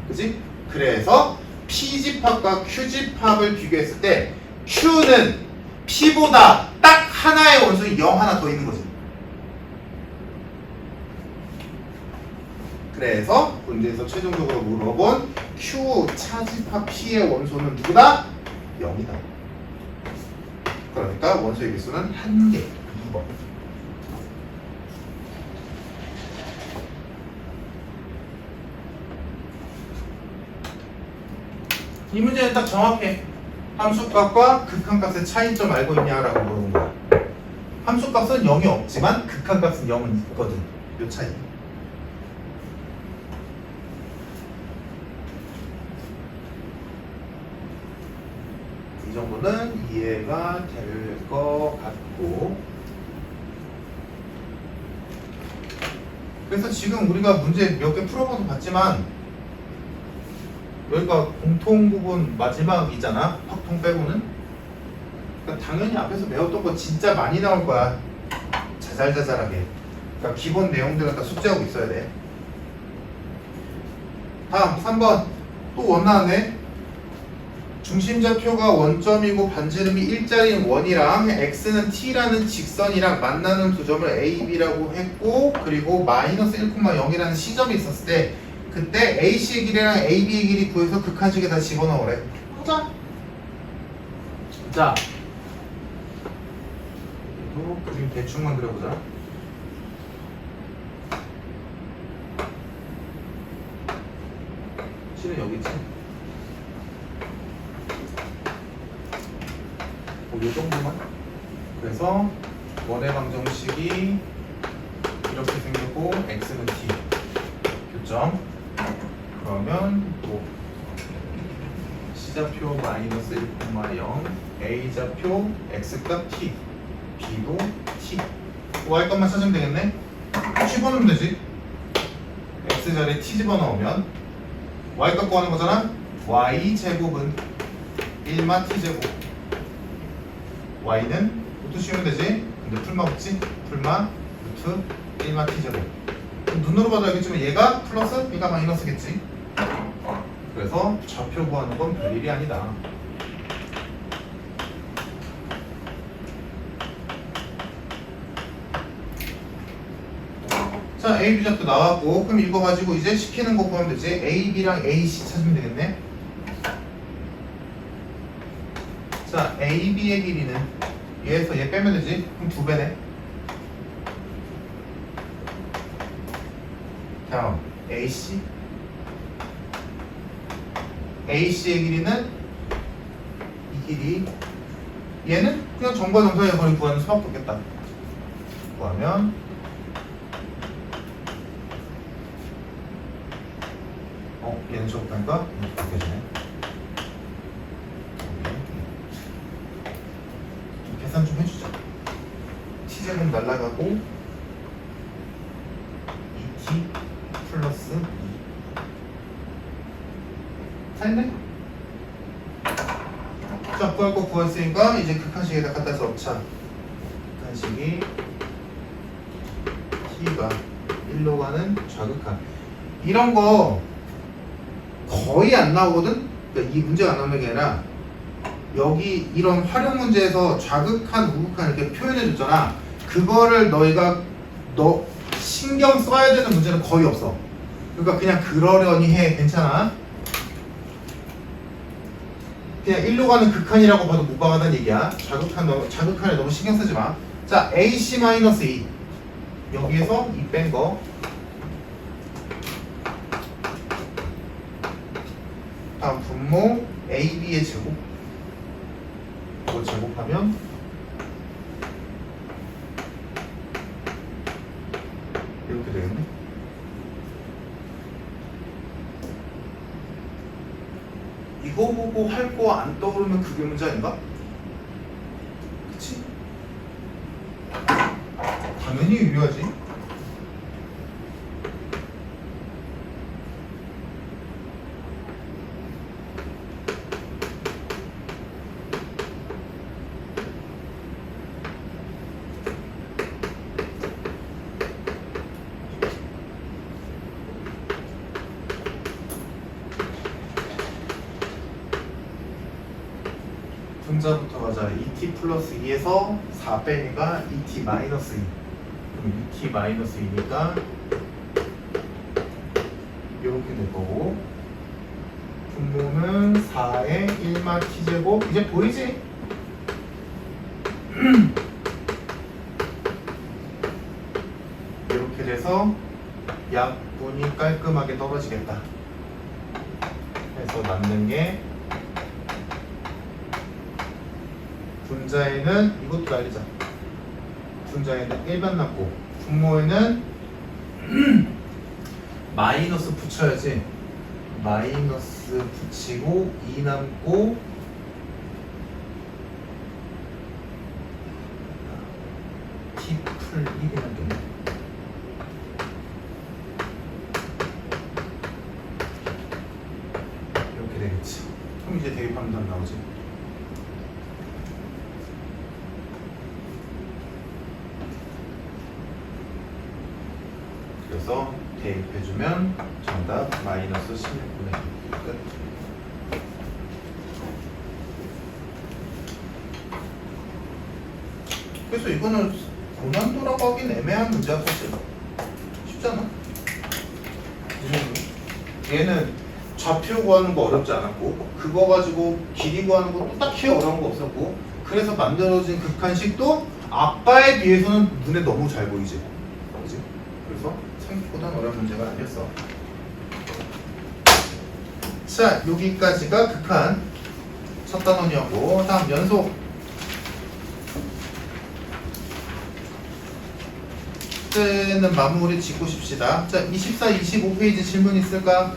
그치? 그래서 P집합과 Q집합을 비교했을 때 Q는 P보다 딱 하나의 원소인 0 하나 더 있는 거지. 그래서 문제에서 최종적으로 물어본 Q 차집합 P의 원소는 누구다? 0이다. 그러니까 원소의 개수는 1개. 2번. 이 문제는 딱 정확해. 함수값과 극한값의 차이점 알고 있냐라고 물어본 거야. 함수값은 0이 없지만 극한값은 0은 있거든. 요 차이. 이 정도는 이해가 될 것 같고, 그래서 지금 우리가 문제 몇 개 풀어봐서 봤지만 여기가 공통 부분 마지막이잖아, 확통 빼고는. 그러니까 당연히 앞에서 배웠던 거 진짜 많이 나올 거야, 자잘자잘하게. 그러니까 기본 내용들은 다 숙지하고 있어야 돼. 다음 3번 또 원 나왔네. 중심좌표가 원점이고 반지름이 일자리인 원이랑 x는 t라는 직선이랑 만나는 두 점을 a, b라고 했고, 그리고 마이너스 1,0이라는 시점이 있었을 때 그때 AC의 길이랑 AB의 길이 구해서 극한식에 다 집어넣으래. 보자. 자, 또 그림 대충만 그려보자. 실은 여기 있지. 이 정도만. 그래서 원의 방정식이 이렇게 생겼고 x는 t. 교점. 그러면 또 C좌표 마이너스 1,0, A좌표 X값 T, B도 T. Y값만 찾으면 되겠네? 집어넣으면 되지. X자리에 T 집어넣으면 Y값 구하는 거잖아? Y제곱은 1마 T제곱. Y는 루트 씌우면 되지? 근데 풀마 붙지? 풀마 루트 1마 T제곱. 눈으로 봐도 알겠지만 얘가 플러스 B가 마이너스겠지. 그래서 좌표 구하는 건 별일이 아니다. 자, A, B 좌표 나왔고, 그럼 이거 가지고 이제 시키는 거 구하면 되지. A, B랑 A, C 찾으면 되겠네. 자, A, B의 길이는 얘에서 얘 빼면 되지. 그럼 2배네. 다음 AC. AC의 길이는 이 길이. 얘는 그냥 점과 점 사이의 거리 구하는 수밖에 없겠다. 구하면 얘는 저것하니까 이렇게 바뀌어지네. 계산 좀 해주자. t제곱 날라가고 2t 플러스 2. 됐네? 자, 구할 거 구했으니까 이제 극한식에다 갖다 넣자. 극한식이 t가 1로 가는 좌극한. 이런 거 거의 안 나오거든? 그러니까 이 문제가 안 나오는 게 아니라 여기 이런 활용 문제에서 좌극한, 우극한 이렇게 표현해 줬잖아. 그거를 너희가 신경 써야 되는 문제는 거의 없어. 그러니까 그냥 그러려니 해. 괜찮아. 그냥 1로 가는 극한이라고 봐도 못 박아다는 얘기야. 좌극한에 너무 신경 쓰지 마. 자, AC-2 여기에서 2 뺀 거. 다음 분모 AB의 제곱. 이걸 제곱하면 이렇게 되겠네. 이거 보고 할 거 안 떠오르면 그게 문제 아닌가? 그치? 당연히 유리하지. 분자부터 가자. 2t 플러스 2에서 4 빼니까 2t 마이너스 2. 그럼 2t 마이너스 2니까 이렇게 될 거고, 분모는 4의 1마 t제곱. 이제 보이지? 이렇게 돼서 약분이 깔끔하게 떨어지겠다. 그래서 남는 게 분자에는 이것도 날리자. 분자에는 1변 남고 분모에는 마이너스 붙여야지. 마이너스 붙이고 2 남고 t 풀 1이 남겠네. 이렇게 되겠지. 그럼 이제 대입하면 답 나오지. 그래서 대입해주면 정답 마이너스 16분의 1 끝. 그래서 이거는 고난도라고 하긴 애매한 문제야 사실. 쉽잖아. 얘는 좌표 구하는 거 어렵지 않았고 그거 가지고 길이 구하는 것도 딱히 어려운 거 없었고 그래서 만들어진 극한식도 아빠에 비해서는 눈에 너무 잘 보이지. 그지? 그래서 생각보다는 어려운 문제가 아니었어. 자, 여기까지가 극한 첫 단원이었고 다음 연속. 때는 마무리 짓고 싶시다. 자, 24, 25페이지 질문 있을까?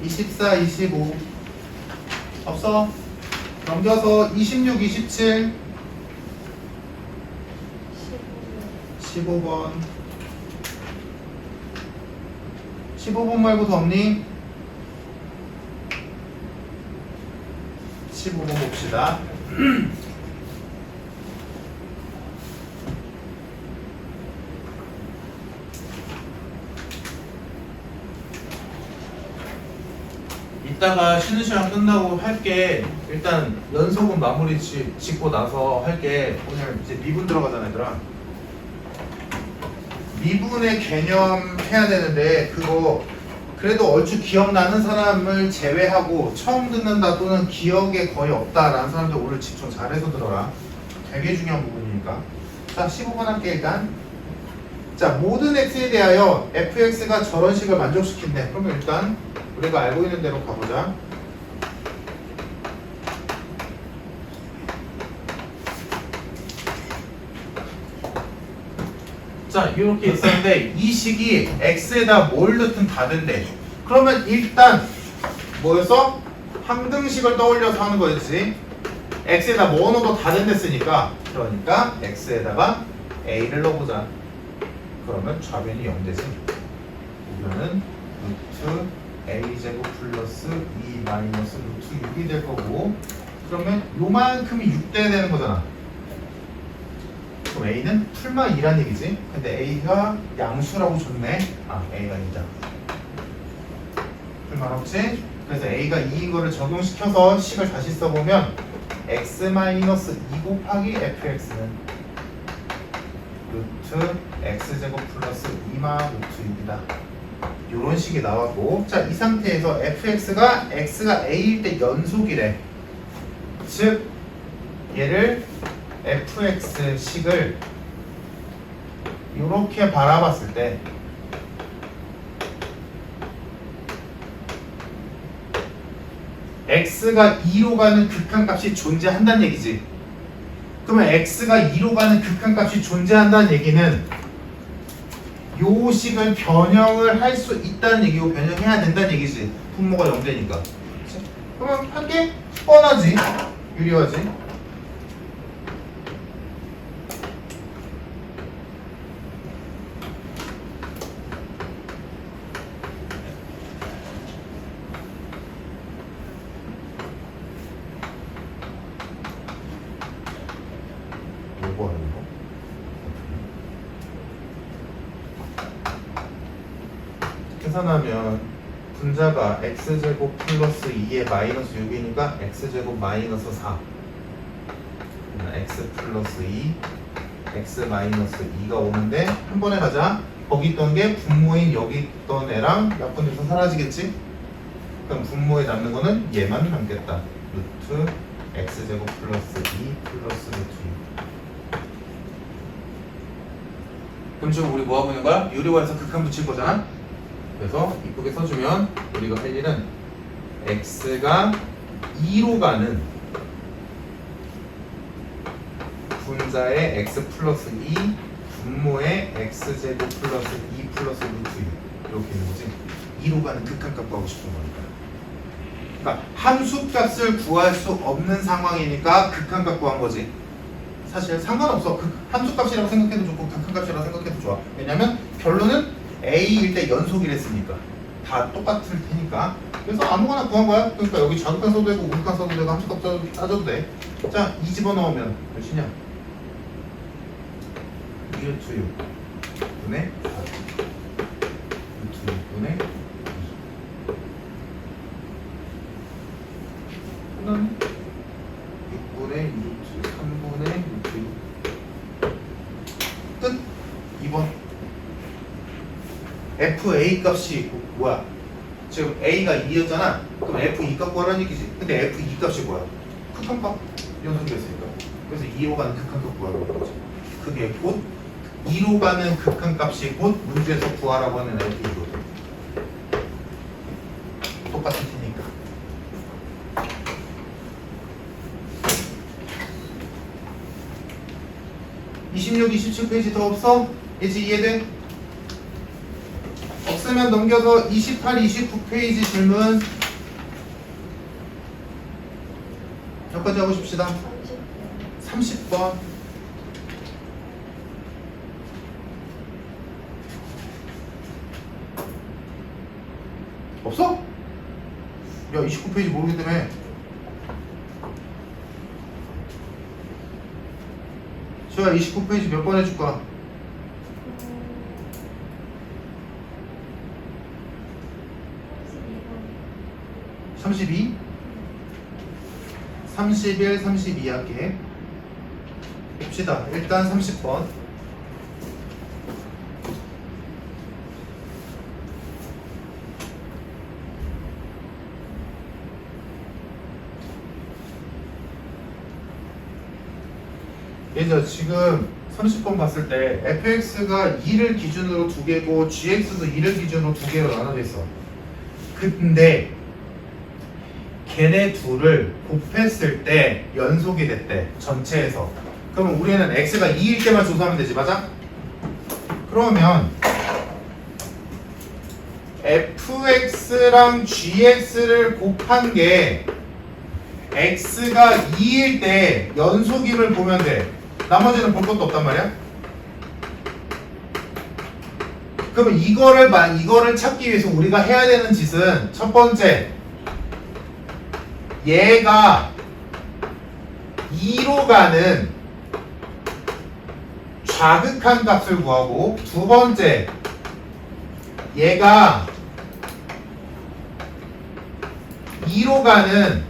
24, 25 없어? 넘겨서 26, 27 15번 15번 말고 더 없니? 15번 봅시다. 이따가 쉬는 시간 끝나고 할게. 일단 연속은 마무리 짓고 나서 할게. 오늘 이제 미분 들어가잖아 얘들아. 미분의 개념 해야 되는데 그거 그래도 얼추 기억나는 사람을 제외하고 처음 듣는다 또는 기억에 거의 없다라는 사람들 오늘 집중 잘해서 들어라. 되게 중요한 부분이니까. 자, 15번 할게 일단. 자, 모든 x에 대하여 fx가 저런 식을 만족시킨대. 그러면 일단 우리가 알고 있는 대로 가보자. 자, 이렇게 있었는데 이 식이 x에다 뭘 넣든 다 된대. 그러면 일단 뭐였어? 항등식을 떠올려서 하는 거였지. x에다 뭐 넣어도 다 된댔으니까 그러니까 x에다가 a를 넣어보자. 그러면 좌변이 0 되지. 그러면은 루트 a제곱 플러스 2 마이너스 루트 6이 될 거고 그러면 요만큼이 6 돼야 되는 거잖아. 그럼 a는 풀마 2란 얘기지. 근데 a가 양수라고 줬네. 아, a가 2다. 풀마 없지? 그래서 a가 2인 거를 적용시켜서 식을 다시 써보면 x 마이너스 2 곱하기 fx는 루트 x제곱 플러스 2마 루트 6이다. 요런 식이 나왔고, 자, 이 상태에서 fx가 x가 a일 때 연속이래. 즉 얘를 fx 식을 이렇게 바라봤을 때 x가 2로 가는 극한값이 존재한다는 얘기지. 그러면 x가 2로 가는 극한값이 존재한다는 얘기는 요 식을 변형을 할 수 있다는 얘기고 변형해야 된다는 얘기지. 분모가 0 되니까. 그러면 한 게 뻔하지. 유리하지. 요거 하는 거. 계산하면 분자가 x제곱 플러스 2에 마이너스 6이니까 x제곱 마이너스 4 x 플러스 2 x 마이너스 2가 오는데 한 번에 가자. 거기 있던 게 분모인 여기 있던 애랑 약분돼서 사라지겠지? 그럼 분모에 남는 거는 얘만 남겠다. 루트 x제곱 플러스 2 플러스 루트 2. 그럼 지금 우리 뭐 하고 있는 거야? 유리화해서 극한 붙일 거잖아? 그래서 이쁘게 써주면 우리가 할 일은 x가 2로 가는 분자의 x 플러스 2 분모의 x제곱 플러스 2 플러스 루트 6 이렇게 있는 거지. 2로 가는 극한값 구하고 싶은 거니까. 그러니까 함수값을 구할 수 없는 상황이니까 극한값 구한 거지. 사실 상관없어. 함수값이라고 생각해도 좋고 극한값이라고 생각해도 좋아. 왜냐면 결론은 A일 때 연속이랬으니까 다 똑같을 테니까. 그래서 아무거나 구한 거야. 그러니까 여기 자극한 써도 되고 우극한 써도 되고 함수값 따져도 돼. 자, 2 집어넣으면 몇이냐? 2루트 6 분의 4 루트 6분의 2 끝났네? 6분의 2루트 3분의 루트 6 끝! 2번 FA 값이 뭐야? 지금 A가 2였잖아. 그럼 F2 값 구하라는 얘기지. 근데 F2 값이 뭐야? 극한값 연속이었으니까. 그래서 2로 가는 극한값 구하라고 하는 거지. 그게 곧 2로 가는 극한값이 곧 문제에서 구하라고 하는 F2거든. 똑같은 테니까. (26, 27페이지) 더 없어? 이제 이해돼? 없으면 넘겨서 28, 29페이지 질문 여기까지 하고 싶시다. 30번 없어? 야 29페이지 모르기 때문에 저야 29페이지 몇 번 해줄까? 32? 31, 32 할게. 봅시다. 일단 30번. 얘죠. 지금 30번 봤을 때 fx가 2를 기준으로 2개고 gx도 2를 기준으로 2개로 나눠져 있어. 근데 걔네 둘을 곱했을 때 연속이 됐대. 전체에서. 그러면 우리는 x가 2일 때만 조사하면 되지. 맞아? 그러면 fx랑 gx를 곱한 게 x가 2일 때 연속임을 보면 돼. 나머지는 볼 것도 없단 말이야. 그러면 이거를 찾기 위해서 우리가 해야 되는 짓은 첫 번째, 얘가 2로 가는 좌극한 값을 구하고, 두 번째, 얘가 2로 가는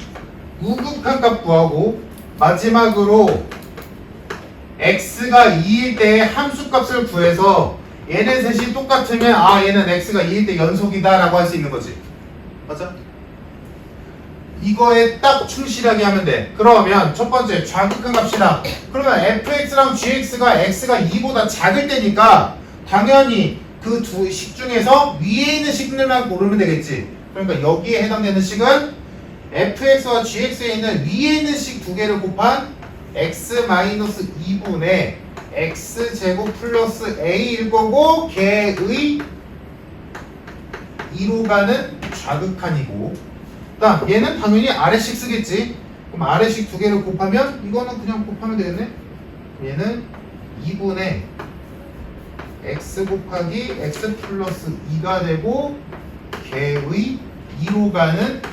우극한 값 구하고, 마지막으로 x가 2일 때 함수 값을 구해서 얘네 셋이 똑같으면 아 얘는 x가 2일 때 연속이다 라고 할 수 있는 거지. 맞아? 이거에 딱 충실하게 하면 돼. 그러면 첫 번째 좌극한 값이다. 그러면 fx랑 gx가 x가 2보다 작을 때니까 당연히 그 두 식 중에서 위에 있는 식들만 고르면 되겠지. 그러니까 여기에 해당되는 식은 fx와 gx에 있는 위에 있는 식 두 개를 곱한 x-2분의 x제곱 플러스 a일 거고, 걔의 2로 가는 좌극한이고, 그다음 얘는 당연히 아래식 쓰겠지. 그럼 아래식 두 개를 곱하면 이거는 그냥 곱하면 되겠네. 얘는 2분의 x 곱하기 x 플러스 2가 되고, 걔의 2로 가는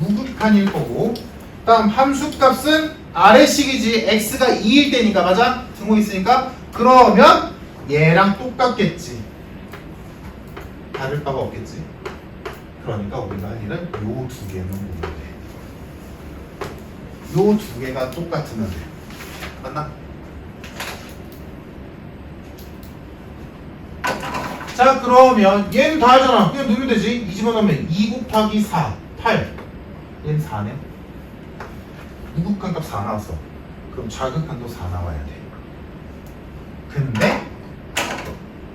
우극한일 거고, 다음 함수값은 아래식이지. x가 2일 때니까. 맞아? 등호 있으니까. 그러면 얘랑 똑같겠지. 다를 바가 없겠지. 그러니까 우리가 할 일은 요 두 개만 보면 돼. 요 두 개가 똑같으면 돼. 맞나? 자, 그러면 얘는 다 하잖아. 그냥 넣으면 되지. 2 집어넣으면 2 곱하기 4 8. 얘는 4네. 우극한 값 4 나왔어. 그럼 좌극한도 4 나와야 돼. 근데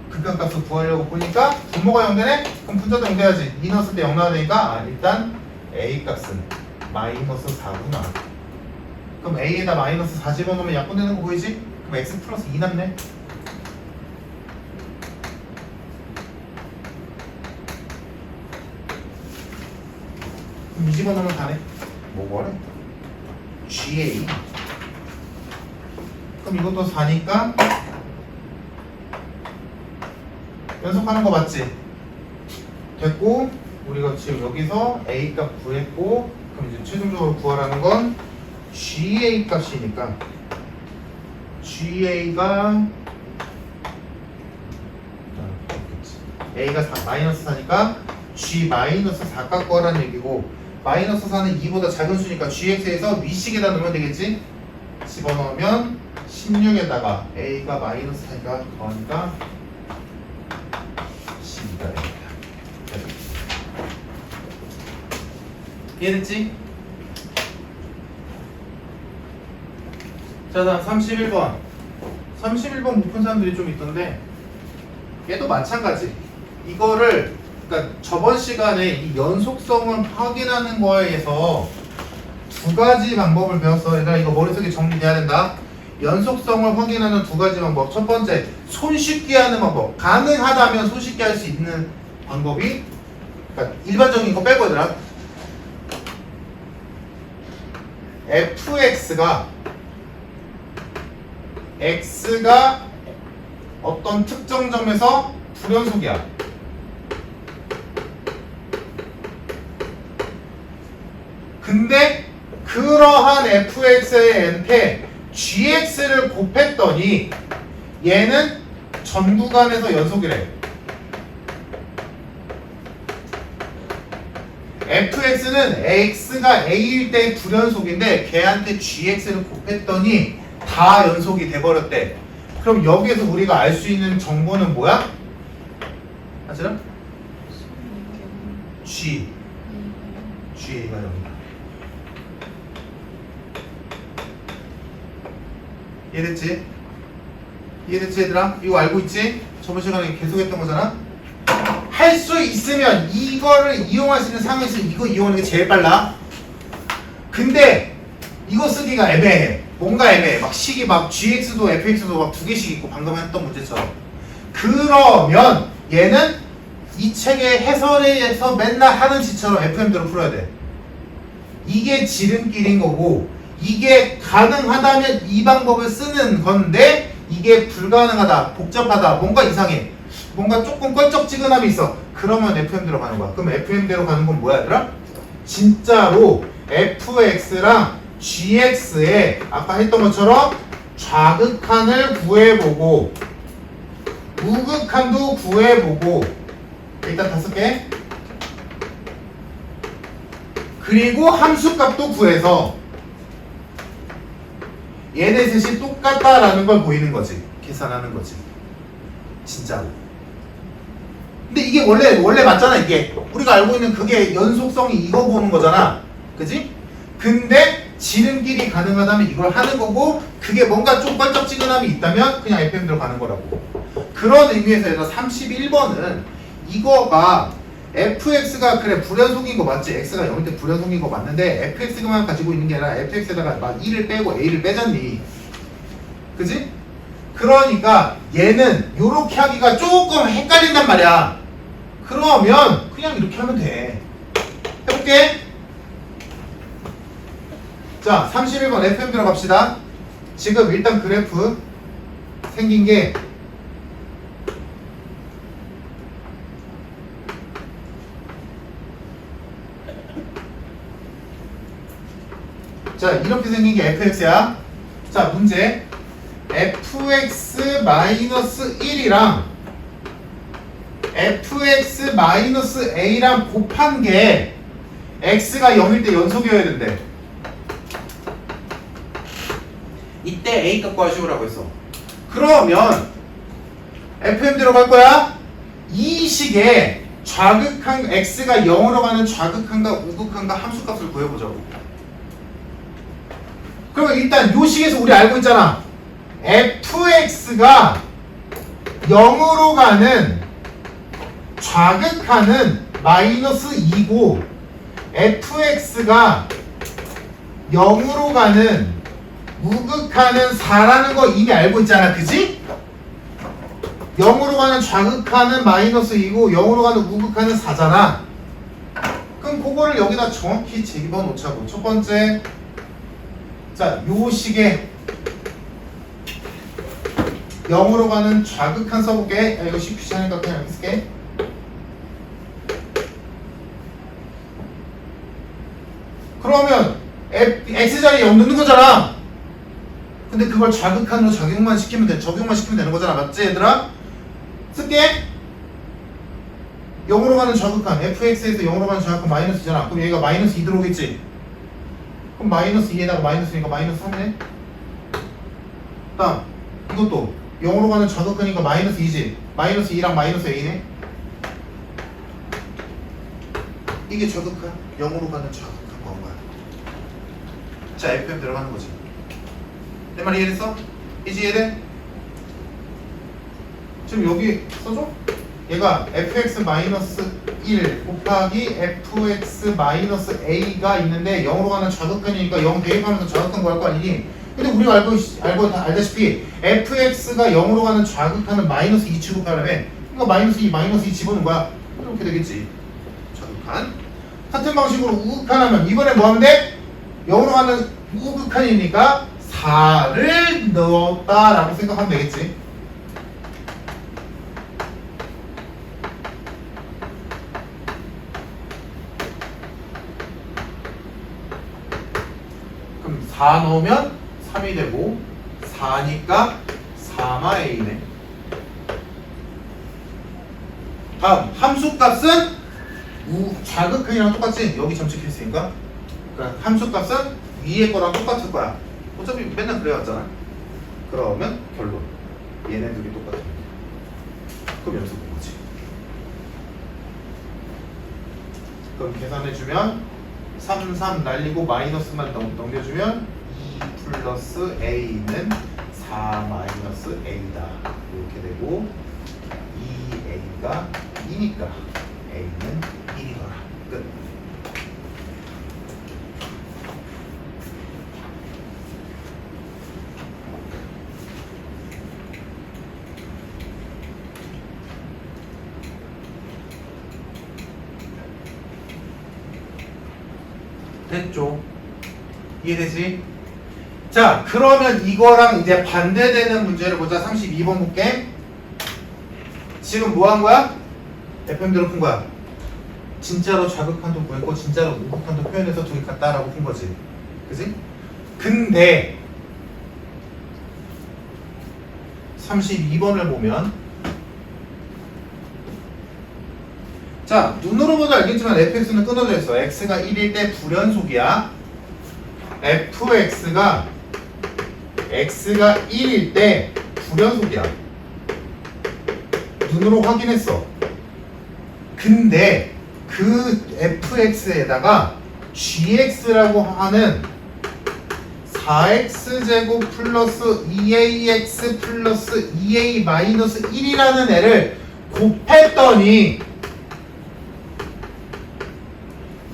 극한 값을 구하려고 보니까 분모가 0 되네? 그럼 분자도 0 돼야지. 2 넣었을 때 0 나와야 되니까 일단 a 값은 마이너스 4구나. 그럼 a에다 마이너스 4 집어넣으면 약분되는 거 보이지? 그럼 x 플러스 2 남네. 그럼 이 집어넣으면 다네. 뭐래? GA. 그럼 이것도 4니까 연속하는 거 맞지? 됐고 우리가 지금 여기서 A 값 구했고 그럼 이제 최종적으로 구하라는 건 GA 값이니까 GA가 A가 4, 마이너스 4니까 G 마이너스 4값 구하라는 얘기고 마이너스 4는 2보다 작은 수니까 GX에서 위식에다 넣으면 되겠지? 집어넣으면 16에다가 A가 마이너스 4니까 더하니까 12가 됩니다. 이해됐지? 자 다음 31번 31번 못 푼 사람들이 좀 있던데 얘도 마찬가지 이거를 그러니까 저번 시간에 이 연속성을 확인하는 거에서 두 가지 방법을 배웠어. 얘들아 이거 머릿속에 정리돼야 된다. 연속성을 확인하는 두 가지 방법. 첫 번째 손쉽게 하는 방법. 가능하다면 손쉽게 할 수 있는 방법이 그러니까 일반적인 거 빼고 얘들아 fx가 x가 어떤 특정 점에서 불연속이야. 근데 그러한 fx한테 gx를 곱했더니 얘는 전 구간에서 연속이래. fx는 x가 a일 때 불연속인데 걔한테 gx를 곱했더니 다 연속이 돼버렸대. 그럼 여기에서 우리가 알 수 있는 정보는 뭐야? 맞잖아? GA가 0이다. 이해됐지? 이해됐지 얘들아? 이거 알고 있지? 저번 시간에 계속 했던 거잖아? 할 수 있으면 이거를 이용할 수 있는 상황이 있으면 이거 이용하는 게 제일 빨라. 근데 이거 쓰기가 애매해. 뭔가 애매해. 막 식이 막 gx도 fx도 막 두 개씩 있고 방금 했던 문제처럼. 그러면 얘는 이 책의 해설에서 맨날 하는 짓처럼 FM대로 풀어야 돼. 이게 지름길인 거고 이게 가능하다면 이 방법을 쓰는 건데 이게 불가능하다, 복잡하다, 뭔가 이상해. 뭔가 조금 껄쩍지근함이 있어. 그러면 FM대로 가는 거야. 그럼 FM대로 가는 건 뭐야 얘들아? 진짜로 fx랑 gx에 아까 했던 것처럼 좌극한을 구해보고 우극한도 구해보고 일단 5개 그리고 함수값도 구해서 얘네 셋이 똑같다라는 걸 보이는 거지. 계산하는 거지. 진짜로. 근데 이게 원래 맞잖아. 이게 우리가 알고 있는 그게 연속성이 이거 보는 거잖아. 그지? 근데 지름길이 가능하다면 이걸 하는 거고 그게 뭔가 좀 껄쩍지근함이 있다면 그냥 FM대로 가는 거라고. 그런 의미에서 얘가 31번은 이거가 fx가 그래 불연속인 거 맞지? x가 0일 때 불연속인 거 맞는데 fx만 가지고 있는 게 아니라 fx에다가 막 2를 빼고 a를 빼잖니. 그지? 그러니까 얘는 요렇게 하기가 조금 헷갈린단 말이야. 그러면 그냥 이렇게 하면 돼. 해볼게. 자 31번 FM 들어갑시다. 지금 일단 그래프 생긴 게 자 이렇게 생긴 게 fx야. 자 문제 fx-1이랑 fx-a랑 곱한 게 x가 0일 때 연속이어야 된대. 이때 a 값 구하시오라고 했어. 그러면 fm 들어갈 거야. 이 식에 좌극한 x가 0으로 가는 좌극한과 우극한과 함수값을 구해보자고. 그러면 일단 요 식에서 우리 알고 있잖아. fx가 0으로 가는 좌극하는 마이너스 2고 fx가 0으로 가는 우극하는 4라는 거 이미 알고 있잖아, 그지? 0으로 가는 좌극하는 마이너스 2고 0으로 가는 우극하는 4잖아. 그럼 그거를 여기다 정확히 집어 놓자고. 첫 번째, 자, 요 식에 0으로 가는 좌극한 써볼게. 야, 이거 식 귀찮으니까 그냥 이렇게 쓸게. 그러면 x자리에 0 넣는 거잖아. 근데 그걸 좌극한으로 적용만 시키면 되는 거잖아. 맞지, 얘들아? 쓸게. 0으로 가는 좌극한 fx에서 0으로 가는 좌극한 마이너스 2잖아. 그럼 얘가 마이너스 2 들어오겠지? 그럼 마이너스 2에다가 마이너스니까 마이너스 3이네. 다음 이것도 0으로 가는 좌극하니까 마이너스 2지. 마이너스 2랑 마이너스 a네. 이게 좌극한 0으로 가는 좌극한 건가요? 자, fm 들어가는 거지. 내 말 이해됐어? 이제 이해돼? 지금 여기 써줘? 얘가 fx-1 곱하기 fx-a가 있는데 0으로 가는 좌극한이니까 0 대입하면서 좌극한 구할 거 아니니? 근데 우리가 알다시피 fx가 0으로 가는 좌극한은 마이너스 2 취급하려면 그러니까 마이너스 2 집어넣은 거야. 이렇게 되겠지. 좌극한. 같은 방식으로 우극한하면 이번에 뭐 하면 돼? 0으로 가는 우극한이니까 4를 넣었다라고 생각하면 되겠지. 그럼 4 넣으면 3이 되고 4니까 4마A네. 다음 함수값은 좌극한이랑 똑같지? 여기 점찍혔으니까. 그러니까 함수값은 위에 거랑 똑같을 거야. 어차피 맨날 그래왔잖아. 그러면 결론 얘네들이 똑같아. 그럼 여기서 본 거지. 그럼 계산해주면 3 날리고 마이너스만 넘겨주면 2 플러스 a는 4 마이너스 a다. 이렇게 되고 2a가 2니까 a는 1이더라. 끝. 됐죠? 이해되지? 자, 그러면 이거랑 이제 반대되는 문제를 보자. 32번 볼게. 지금 뭐 한 거야? FM대로 푼 거야. 진짜로 좌극한도 구했고 진짜로 우극한도 표현해서 둘이 같다라고 푼 거지. 그지? 근데 32번을 보면 자, 눈으로 보도 알겠지만 fx는 끊어져 있어. x가 1일 때 불연속이야. fx가 1일 때 불연속이야. 눈으로 확인했어. 근데 그 fx에다가 gx라고 하는 4x제곱 플러스 2ax 플러스 2a 마이너스 1이라는 애를 곱했더니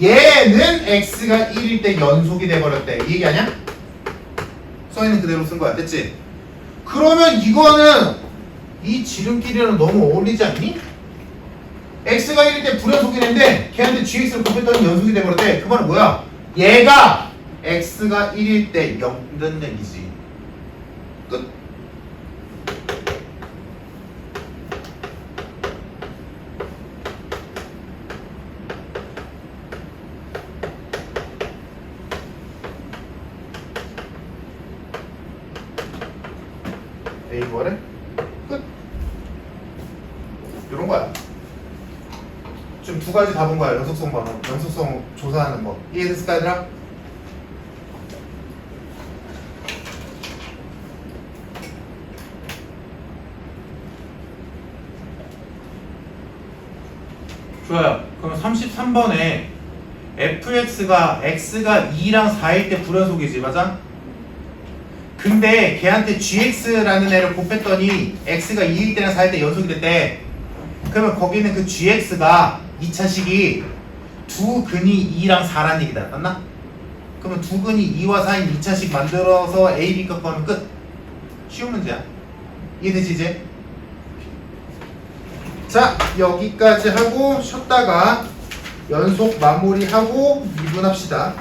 얘는 x가 1일 때 연속이 돼버렸대. 이 얘기 아니야? 써있는 그대로 쓴 거야. 됐지? 그러면 이거는 이 지름길이랑 너무 어울리지 않니? x가 1일 때 불연속이는데 걔한테 gx를 곱했더니 연속이 돼버렸대. 그 말은 뭐야? 얘가 x가 1일 때 0된 얘기지. 끝. A 뭐래? 끝. 이런 거야. 지금 두 가지 다 본 거야. 연속성 번호, 연속성 조사하는 거. 이해됐을까, 얘들아? 좋아요. 그럼 33번에 fx가 x가 2랑 4일 때 불연속이지, 맞아? 근데 걔한테 gx라는 애를 곱했더니 x가 2일 때랑 4일 때 연속이 됐대. 그러면 거기는 그 gx가 2차식이 두 근이 2랑 4란 얘기다. 맞나? 그러면 두근이 2와 4인 2차식 만들어서 A, B 값 구하면 끝. 쉬운 문제야. 이해되지 이제? 자, 여기까지 하고 쉬었다가 연속 마무리하고 미분합시다.